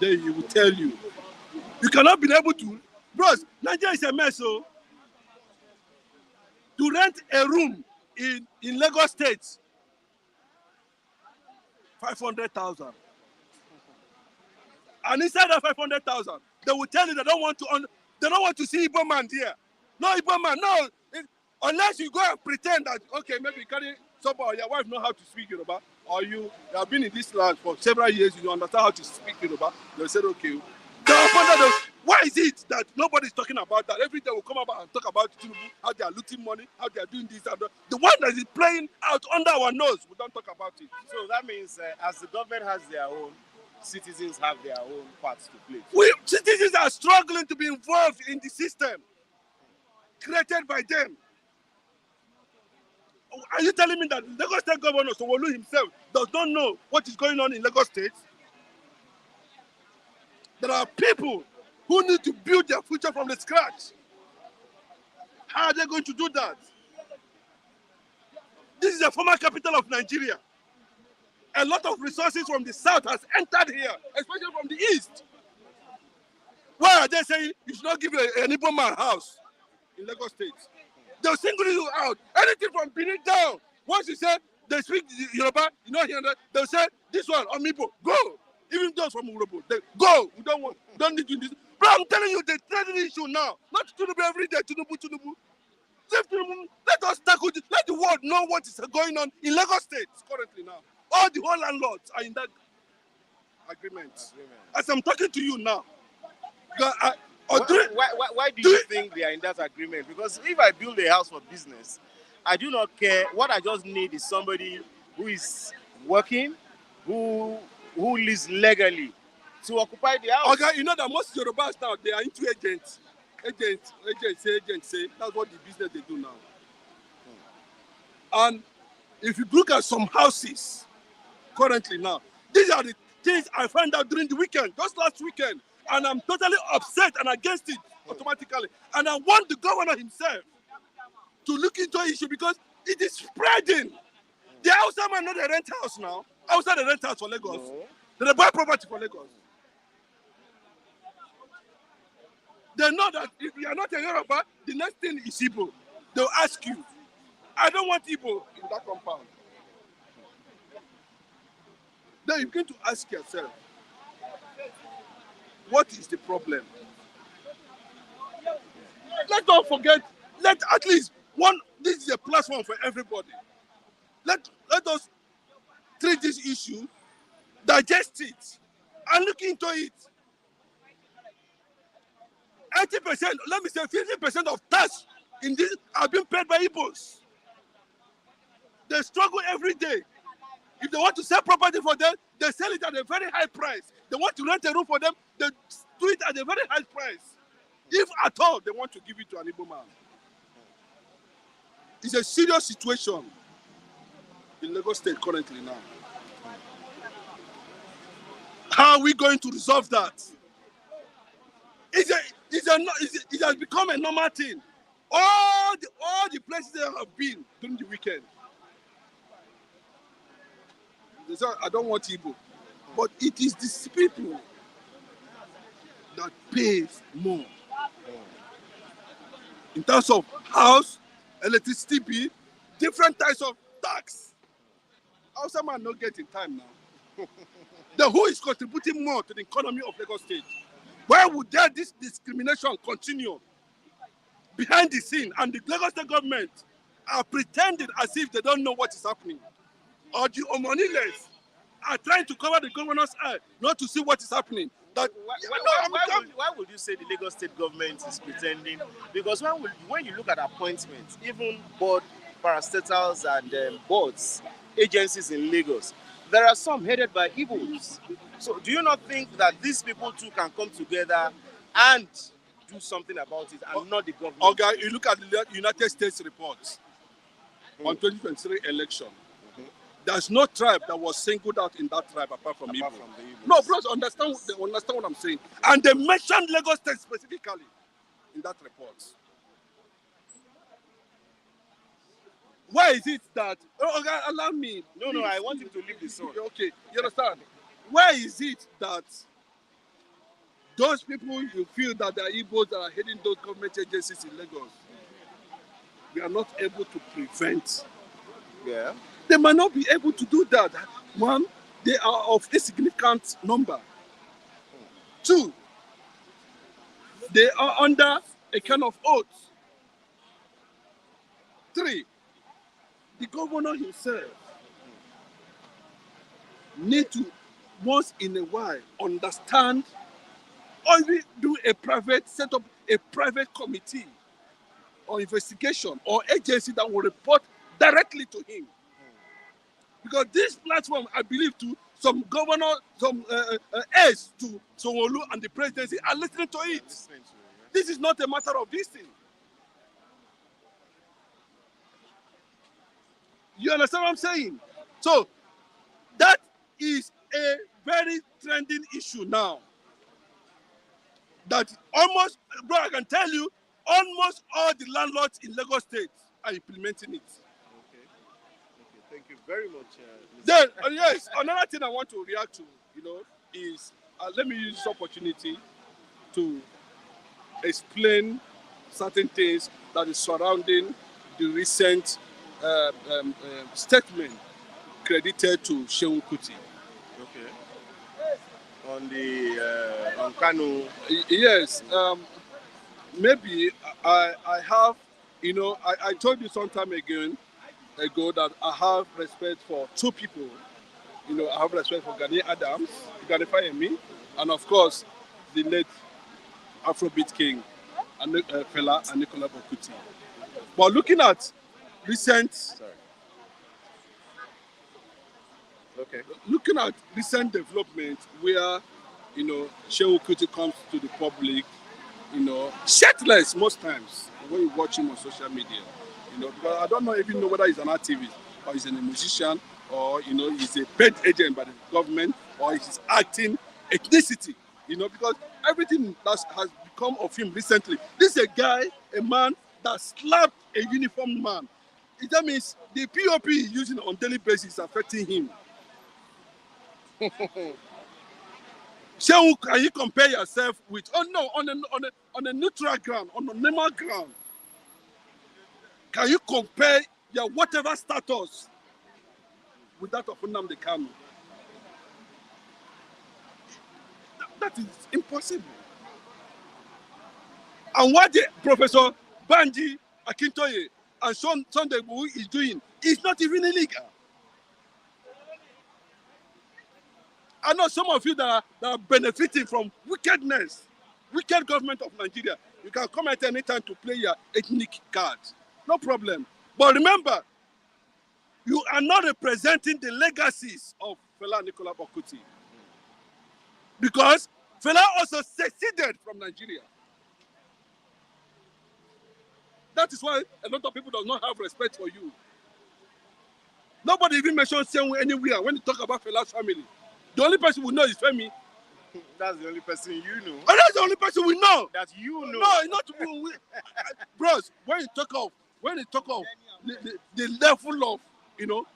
Then he will tell you. You cannot be able to. Bros, Nigeria is a mess, so. To rent a room in Lagos State, 500,000. And inside that 500,000, they will tell you they don't want to see Igbo man there. No Igbo man, no. Unless you go and pretend that, okay, maybe you carry somebody or your wife know how to speak Yoruba, or you have been in this land for several years, you understand how to speak Yoruba, they'll say, okay. Why is it that nobody's talking about that? Every day we come about and talk about Tinubu, how they are looting money, how they are doing this and that. The one that is playing out under our nose, we don't talk about it. So that means as the government has their own, citizens have their own parts to play. Citizens are struggling to be involved in the system created by them. Are you telling me that Lagos State Governor Sanwo-Olu himself does not know what is going on in Lagos State? There are people who need to build their future from the scratch. How are they going to do that? This is the former capital of Nigeria. A lot of resources from the south has entered here, especially from the east. Why are they saying you should not give an Igbo man house in Lagos State? They'll single you out. Anything from Benin down. Once you say they speak Yoruba, you know here, they'll say this one, Omibo, go. Even those from Urobo, they go. We don't need to do this. But I'm telling you, the trending issue now, not Tinubu every day, Tinubu. Let us tackle this. Let the world know what is going on in Lagos State currently now. All the whole landlords are in that agreement. As I'm talking to you now. Why do you think they are in that agreement? Because if I build a house for business, I do not care. What I just need is somebody who is working, who lives legally to occupy the house. Okay, you know that most Yorubas now, they are into agents. Agents say. That's what the business they do now. And if you look at some houses currently now, these are the things I found out during the weekend, just last weekend. And I'm totally upset and against it automatically. And I want the governor himself to look into the issue because it is spreading. The outside man know they rent house now. Outside they rent house for Lagos. No. They buy property for Lagos. They know that if you are not a Yoruba, the next thing is Igbo. They'll ask you. I don't want Igbo in that compound. Then you begin to ask yourself, what is the problem? Let's not forget, let at least one, this is a platform for everybody. Let us treat this issue, digest it, and look into it. 80%, let me say 50% of tax in this are being paid by Igbos. They struggle every day. If they want to sell property for them, they sell it at a very high price. They want to rent a room for them, they do it at a very high price. If at all they want to give it to an Igbo man. It's a serious situation in Lagos State currently now. How are we going to resolve that? It has become a normal thing. All the places that have been during the weekend. They say, I don't want Igbo. But it is these people that pays more. In terms of house, electricity bill, different types of tax. Hausa man not getting time now. The who is contributing more to the economy of Lagos State? Why would this discrimination continue behind the scene, and the Lagos State government are pretending as if they don't know what is happening? Or the Omoniless are trying to cover the governor's eye, not to see what is happening. That Why would you say the Lagos State government is pretending? Because when you look at appointments, even board parastatals and boards, agencies in Lagos, there are some headed by Igbos. So do you not think that these people too can come together and do something about it, and not the government? Okay, you look at the United States report on 2023 election. There's no tribe that was singled out in that tribe apart from Igbo. No, bros, understand what I'm saying. And they mentioned Lagos State specifically in that report. Why is it that? Oh, okay, allow me. No, I want him to leave the zone. Okay, you understand? Why is it that those people you feel that they are Igbos that are heading those government agencies in Lagos, we are not able to prevent? Yeah. They might not be able to do that. One, they are of insignificant number. Two, they are under a kind of oath. Three, the governor himself need to once in a while understand, or we do set up a private committee or investigation or agency that will report directly to him. Because this platform, I believe, to some governor, some aides to Sanwo-Olu and the presidency are listening to it. This is not a matter of this thing. You understand what I'm saying? So that is a very trending issue now. That almost, bro, I can tell you, almost all the landlords in Lagos State are implementing it. Thank you very much. Then, yes, another thing I want to react to, is let me use this opportunity to explain certain things that is surrounding the recent statement credited to Seun Kuti. Okay. On Kanu. Yes. Maybe I have, I told you some time ago that I have respect for two people. I have respect for Gani Adams, Gani Fayemi, and of course, the late Afrobeat king, Fela and Nicola Bokuti. But looking at recent development where, Seun Kuti comes to the public, shirtless most times when you watch him on social media. Because I don't even know whether he's an activist or he's a musician or, he's a paid agent by the government or he's acting ethnicity, because everything that has become of him recently. This is a man that slapped a uniformed man. That means the POP he's using on daily basis is affecting him. Seun, can you compare yourself with, on a neutral ground, on a normal ground? Can you compare your whatever status with that of Nnamdi Kanu? That is impossible. And what the Professor Banji Akintoye and Sunday is doing is not even illegal. I know some of you that are benefiting from wickedness, wicked government of Nigeria. You can come at any time to play your ethnic card. No problem. But remember, you are not representing the legacies of Fela Nicola Bokuti. Because Fela also seceded from Nigeria. That is why a lot of people do not have respect for you. Nobody even mentions Senwe anywhere when you talk about Fela's family. The only person we know is Femi. That's the only person you know. And that's the only person we know. That you know. No, it's not we. Bros, when you talk of the level of, you know,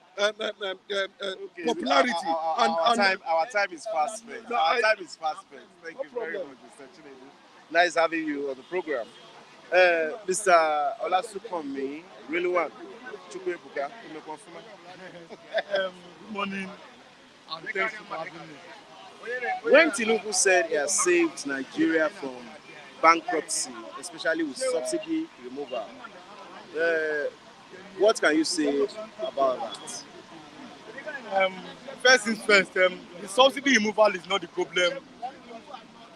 popularity our time is fast spent. Our time is fast spent. Thank you very much, Mr. Chinedu. Nice having you on the program. Mr. Olasukomi, really one. Chukwebuka, you may confirm. Good morning, and thanks for having me. When Tinubu said he has saved Nigeria from bankruptcy, especially with subsidy removal, what can you say about that? First things first, the subsidy removal is not the problem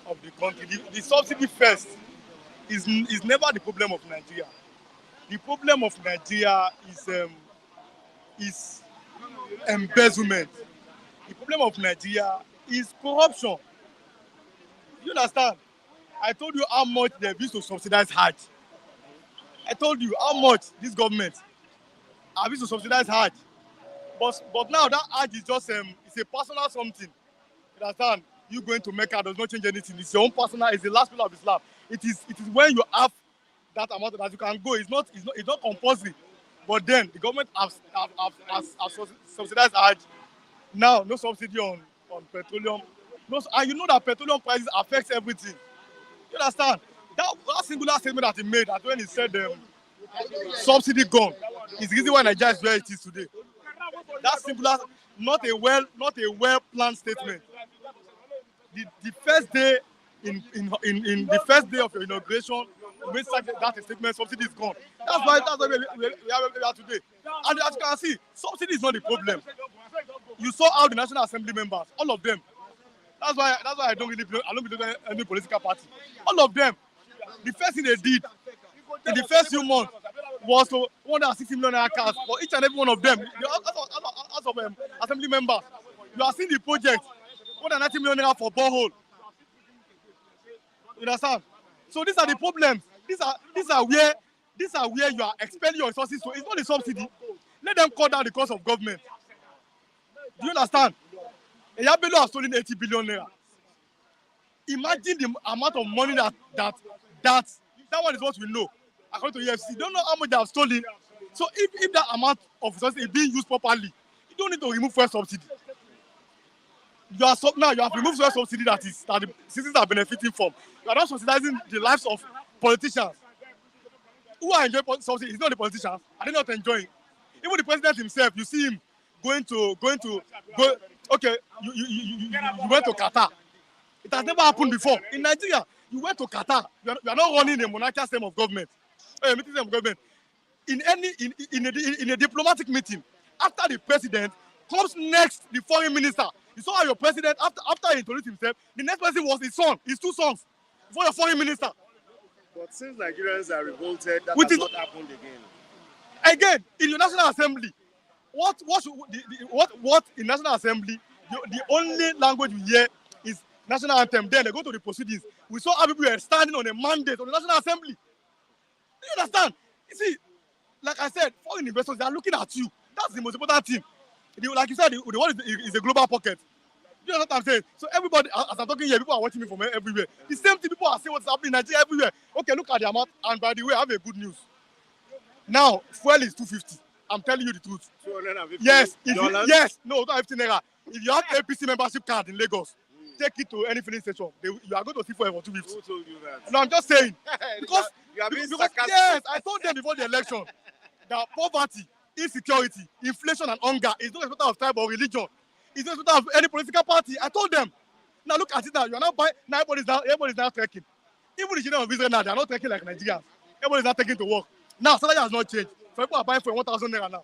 of the country. The subsidy first is never the problem of Nigeria. The problem of Nigeria is embezzlement. The problem of Nigeria is corruption. You understand? I told you how much they used to subsidize Hajj. I told you how much this government have used to subsidize Hajj. But now that Hajj is just it's a personal something. You understand? You going to Mecca does not change anything. It's your own personal. It's the last pillar of Islam. It is when you have that amount that you can go. It's not compulsory. But then the government has subsidized Hajj. Now no subsidy on petroleum. No, and you know that petroleum prices affects everything. You understand? That singular statement that he made, that when he said subsidy gone, is the reason why Nigeria is where it is today. That singular, not a well planned statement. The first day in the first day of your inauguration, you made such that statement, subsidy is gone. That's why we are today. And as you can see, subsidy is not the problem. You saw how the National Assembly members, all of them. That's why I don't belong to any political party. All of them, the first thing they did in the first few months was to 160 million cars for each and every one of them. As of assembly members, you are seeing the project, 190 million for borehole. You understand? So these are the problems. These are where you are expending your resources to. It's not the subsidy. Let them cut down the cost of government. Do you understand? Eyabelo has stolen 80 billion naira. Imagine the amount of money that one is what we know. According to EFC, you don't know how much they have stolen. So if that amount of resources is being used properly, you don't need to remove fuel subsidy. You have removed fuel subsidy that the citizens are benefiting from. You are not subsidizing the lives of politicians who are enjoying subsidy. It's not the politicians. Are they not enjoying? Even the president himself, you see him going to go. Okay, you went to Qatar. It has never happened before in Nigeria. You went to Qatar. You are not running a monarchical system of government. In a diplomatic meeting, after the president comes next the foreign minister. You saw how your president after he introduced himself, the next person was his two sons before your foreign minister. But since Nigerians are revolted, that has not happened again. Again, in the National Assembly, what in National Assembly, the only language you hear is national anthem. Then they go to the proceedings. We saw how people were standing on a mandate on the National Assembly. Do you understand? You see, like I said, foreign investors, they are looking at you. That's the most important thing. Like you said, the world is a global pocket. You know what I'm saying? So everybody, as I'm talking here, people are watching me from everywhere. The same thing, people are saying what's happening in Nigeria everywhere. Okay, look at the amount. And by the way, I have a good news. Now, fuel is 250. I'm telling you the truth. $250? Yes. Yes. No, not 15 naira. If you have APC membership card in Lagos, take it to any filling station. You are going to see fuel for 250. Who told you that? No, I'm just saying. Because sarcastic. Yes, I told them before the election that poverty, insecurity, inflation, and hunger is not a matter of tribe or religion. It's not a matter of any political party. I told them. Now look at it now. You're not buying. Now everybody's now trekking. Even the children of Israel now, they're not trekking like Nigerians. Everybody's not taking to work. Now salary has not changed. So people are buying for 1,000 naira now.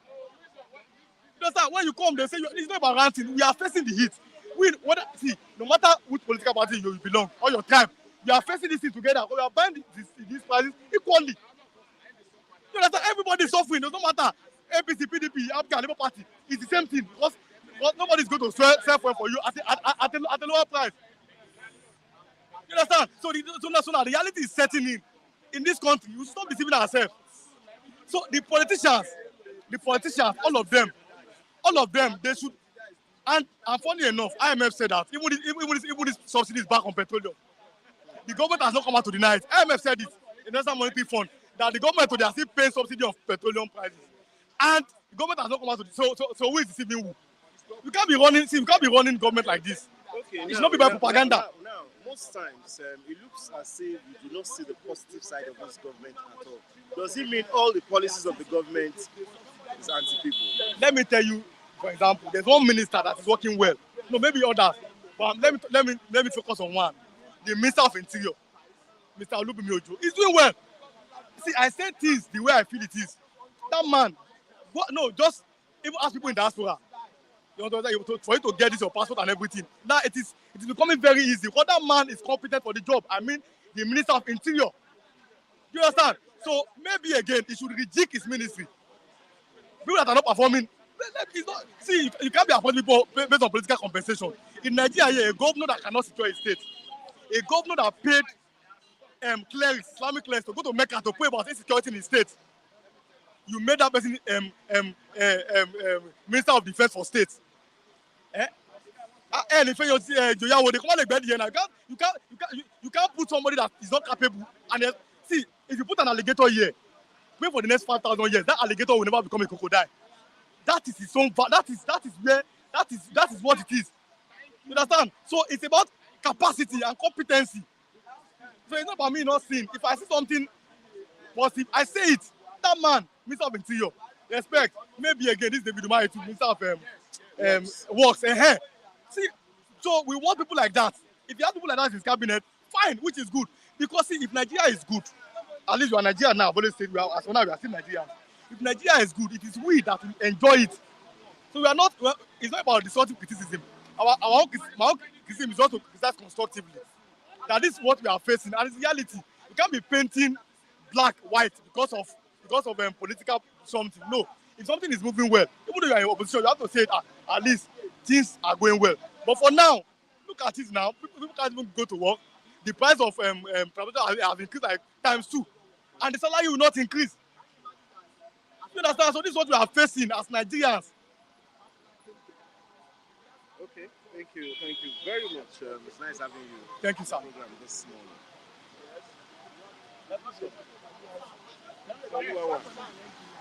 You understand? When you come, they say it's not about ranting. We are facing the heat. See, no matter which political party you belong or your tribe, you are facing this thing together. We are buying these prices equally. You understand? Everybody is suffering. It doesn't matter. APC, PDP, APGA, Labour Party. It's the same thing because nobody's going to sell fuel for you at a lower price. You understand? So now reality is setting in this country. We stop deceiving ourselves. So the politicians, all of them, they should. And funny enough, IMF said that even this subsidy is back on petroleum. The government has not come out to deny it. IMF said it in the National Monetary Fund that the government they are still paying subsidy of petroleum prices, and the government has not come out to. So who is deceiving who? You can't be running government like this. Okay, it should not be by propaganda. Now, most times it looks as if you do not see the positive side of this government at all. Does it mean all the policies of the government is anti-people? Let me tell you, for example, there's one minister that is working well. No, maybe others, but let me focus on one. The Minister of Interior, Mr. Olubimi Ojo, he's doing well. See, I say things the way I feel it is. That man, just even ask people in diaspora. For you to get this your passport and everything. Now it is becoming very easy. Because that man is competent for the job. I mean, the Minister of Interior. You understand? So maybe again, he should rejig his ministry. People that are not performing, you can't be appointing people based on political compensation. In Nigeria, a governor that cannot secure a state, a governor that paid clerics, Islamic clerics to go to Mecca to pay about insecurity in his state. You made that person Minister of Defense for state. You can't put somebody that is not capable. And see, if you put an alligator here, wait for the next 5,000 years, that alligator will never become a crocodile. That is its own. That is what it is. You understand? So it's about capacity and competency. So it's not about me not seeing. If I see something positive, I say it. That man, Minister of Interior, respect. Maybe again, this is David Umahi too, Minister of Works. See, so we want people like that. If you have people like that in his cabinet, fine, which is good. Because see, if Nigeria is good, at least we are Nigeria now, but let's say as for now we are still Nigerians. If Nigeria is good, it is we that will enjoy it. So we are not. Well, it's not about destructive criticism. My own criticism is also to criticize constructively. That is what we are facing, and it's reality. You can't be painting black, white because of political something. No, if something is moving well, even though you are in opposition, you have to say at least things are going well. But for now, look at it now. People can't even go to work. The price of has increased like ×2, and the salary will not increase. You understand? So this is what we are facing as Nigerians. Okay, thank you very much. It's nice having you. Thank you, sir. Program this morning.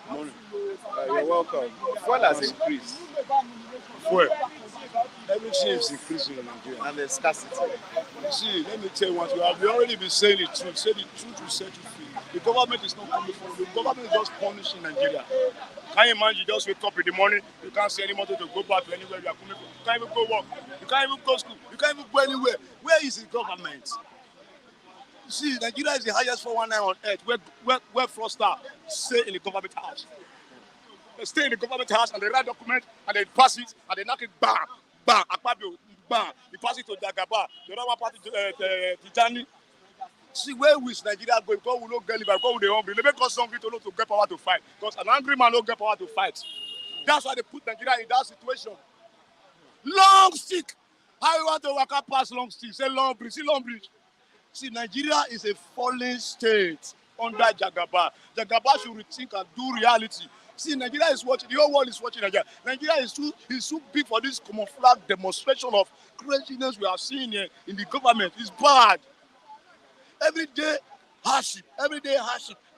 Morning. You're welcome. Fuel has increased. Fuel. Everything is increasing in Nigeria. And there's scarcity. You see, let me tell you what we have already been saying the truth. Say the truth will set you free. The government is not coming for you. The government is just punishing Nigeria. Can you imagine? You just wake up in the morning, you can't see any motor to go back to anywhere you are coming from. You can't even go work. You can't even go to school. You can't even go anywhere. Where is the government? You see, Nigeria is the highest 419 on earth. Where fraudsters stay in the government house. They stay in the government house and they write document and they pass it and they knock it bam, bam, Akpabio, bam. They pass it to Jagaba. The other one pass it to Tijani. See where is Nigeria going? God will not get liver. God will be hungry. They make us hungry to get power to fight. Because an angry man don't get power to fight. That's why they put Nigeria in that situation. Long stick. How you want to walk up past long stick? Say long bridge. See long bridge. See, Nigeria is a fallen state under Jagaba. Jagaba should rethink and do reality. See, Nigeria is watching. The whole world is watching Nigeria. Nigeria is too big for this camouflage demonstration of craziness we are seeing here in the government. It's bad. Every day hardship.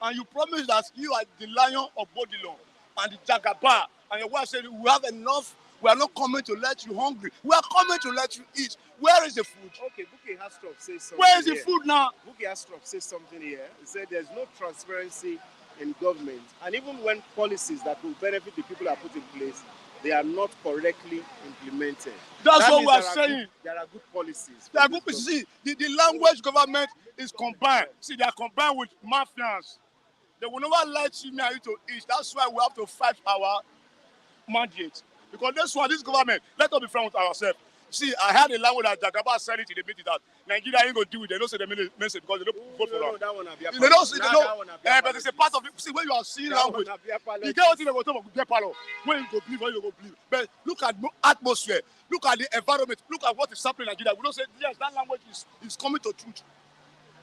And you promise that you are the lion of Bodilon and the Jagaba. And your wife said, we have enough. We are not coming to let you hungry. We are coming to let you eat. Where is the food? Okay, Bukky Hastrop says something. Where is the here. food now? Bukky Hastrop says something here. He said there's no transparency in government. And even when policies that will benefit the people are put in place, they are not correctly implemented. That's That what means we are there saying. There are good policies. They are good to see. The language government is combined. See, they are combined with mafians. They will never let you and you to each. That's why we have to fight our mandate. Because this government, let us be frank with ourselves. See, I had a language that Jagaba said it in the meeting that Nigeria ain't going to deal with it. They don't say the message because they don't vote for them. They don't see, but it's a part of it. See, when you are seeing language, you get what they go talk about beer parlor. When you go believe, when you go believe. But look at the atmosphere, look at the environment, look at what is happening in Nigeria. We don't say, yes, that language is coming to truth.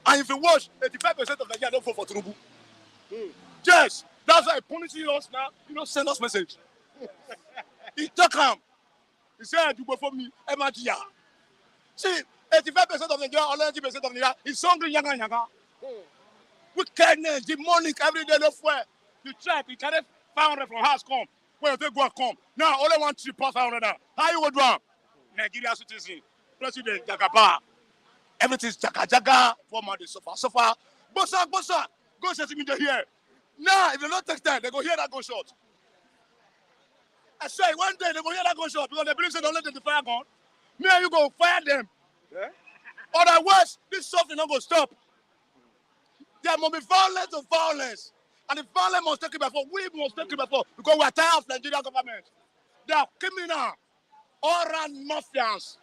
And if you watch, 85% of Nigeria don't vote for Tinubu. Yes, that's why punishing us now, you don't send us message. He took him. He said, you go for me, Emagia. See, 85% of Nigeria, or 90% of Nigeria is hungry, yanga. Wickedness, demonic, every day, no fuel. You check, you carry 500 from house, come. When they go and come. Now, only one trip pass 500 now. How you go do? Nigeria citizen, President Jagaba. Everything's jaga, poor man, they suffer. Bossa, go set him in the here. Now, if they don't take time, they go hear that gunshot. I say, one day they go hear that gunshot because they believe they don't let them fire gun. Me and you go fire them. Yeah? Otherwise, this suffering not going to stop. There must be violence to violence. And the violence must take it before. We must take it before because we are tired of Nigerian government. They are criminal, all around mafians.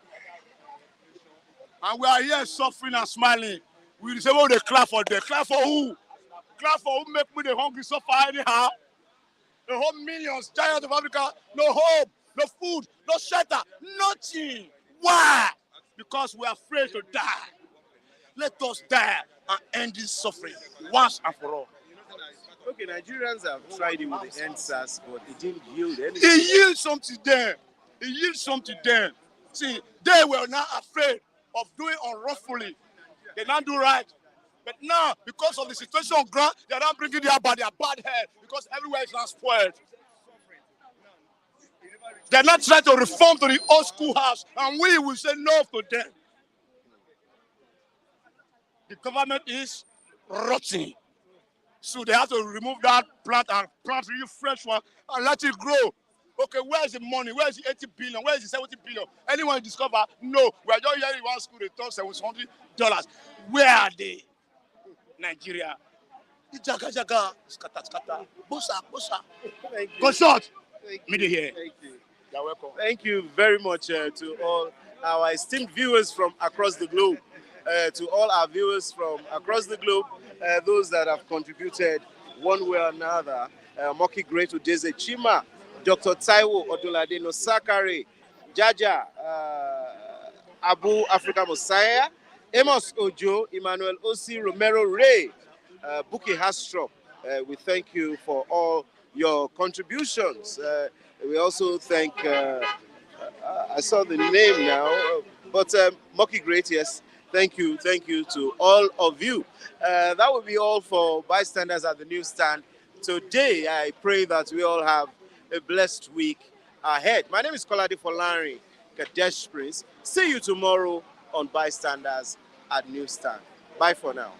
And we are here suffering and smiling. We say, well, they clap for them. Clap for who? Clap for who make me the hungry suffer anyhow? The whole millions, giants of Africa, no hope, no food, no shelter, nothing. Why? Because we are afraid to die. Let us die and end this suffering once and for all. Okay, Nigerians have tried it with the NSAS, but it didn't yield anything. It yields something there. It yields something there. See, they were not afraid of doing unlawfully. They not do right. But now, because of the situation on ground, they are not bringing their bad head because everywhere is not spoiled. They're not trying to reform to the old school house, and we will say no to them. The government is rotting. So they have to remove that plant and plant really fresh one and let it grow. Okay, where is the money? Where is the 80 billion? Where is the 70 billion? Anyone discover? No. We are just hearing one school, they talk $700. Where are they? Nigeria. Jaga, scatter. Bosa. Go short. Middle here. Thank you. You're welcome. Thank you very much to all our esteemed viewers from across the globe. To all our viewers from across the globe, those that have contributed one way or another. Moki Great Udeze Chima, Dr. Taiwo Odulade Nosakare, Jaja, Abu Africa Mosiah, Amos Ojo, Emmanuel Osi, Romero Ray, Buki Hastrop. We thank you for all your contributions. We also thank, I saw the name now, but Moki Great, yes. Thank you to all of you. That will be all for Bystanders at the Newsstand. Today, I pray that we all have a blessed week ahead. My name is Kolade Folari, Kadesh Prince. See you tomorrow on Bystanders at Newsstand. Bye for now.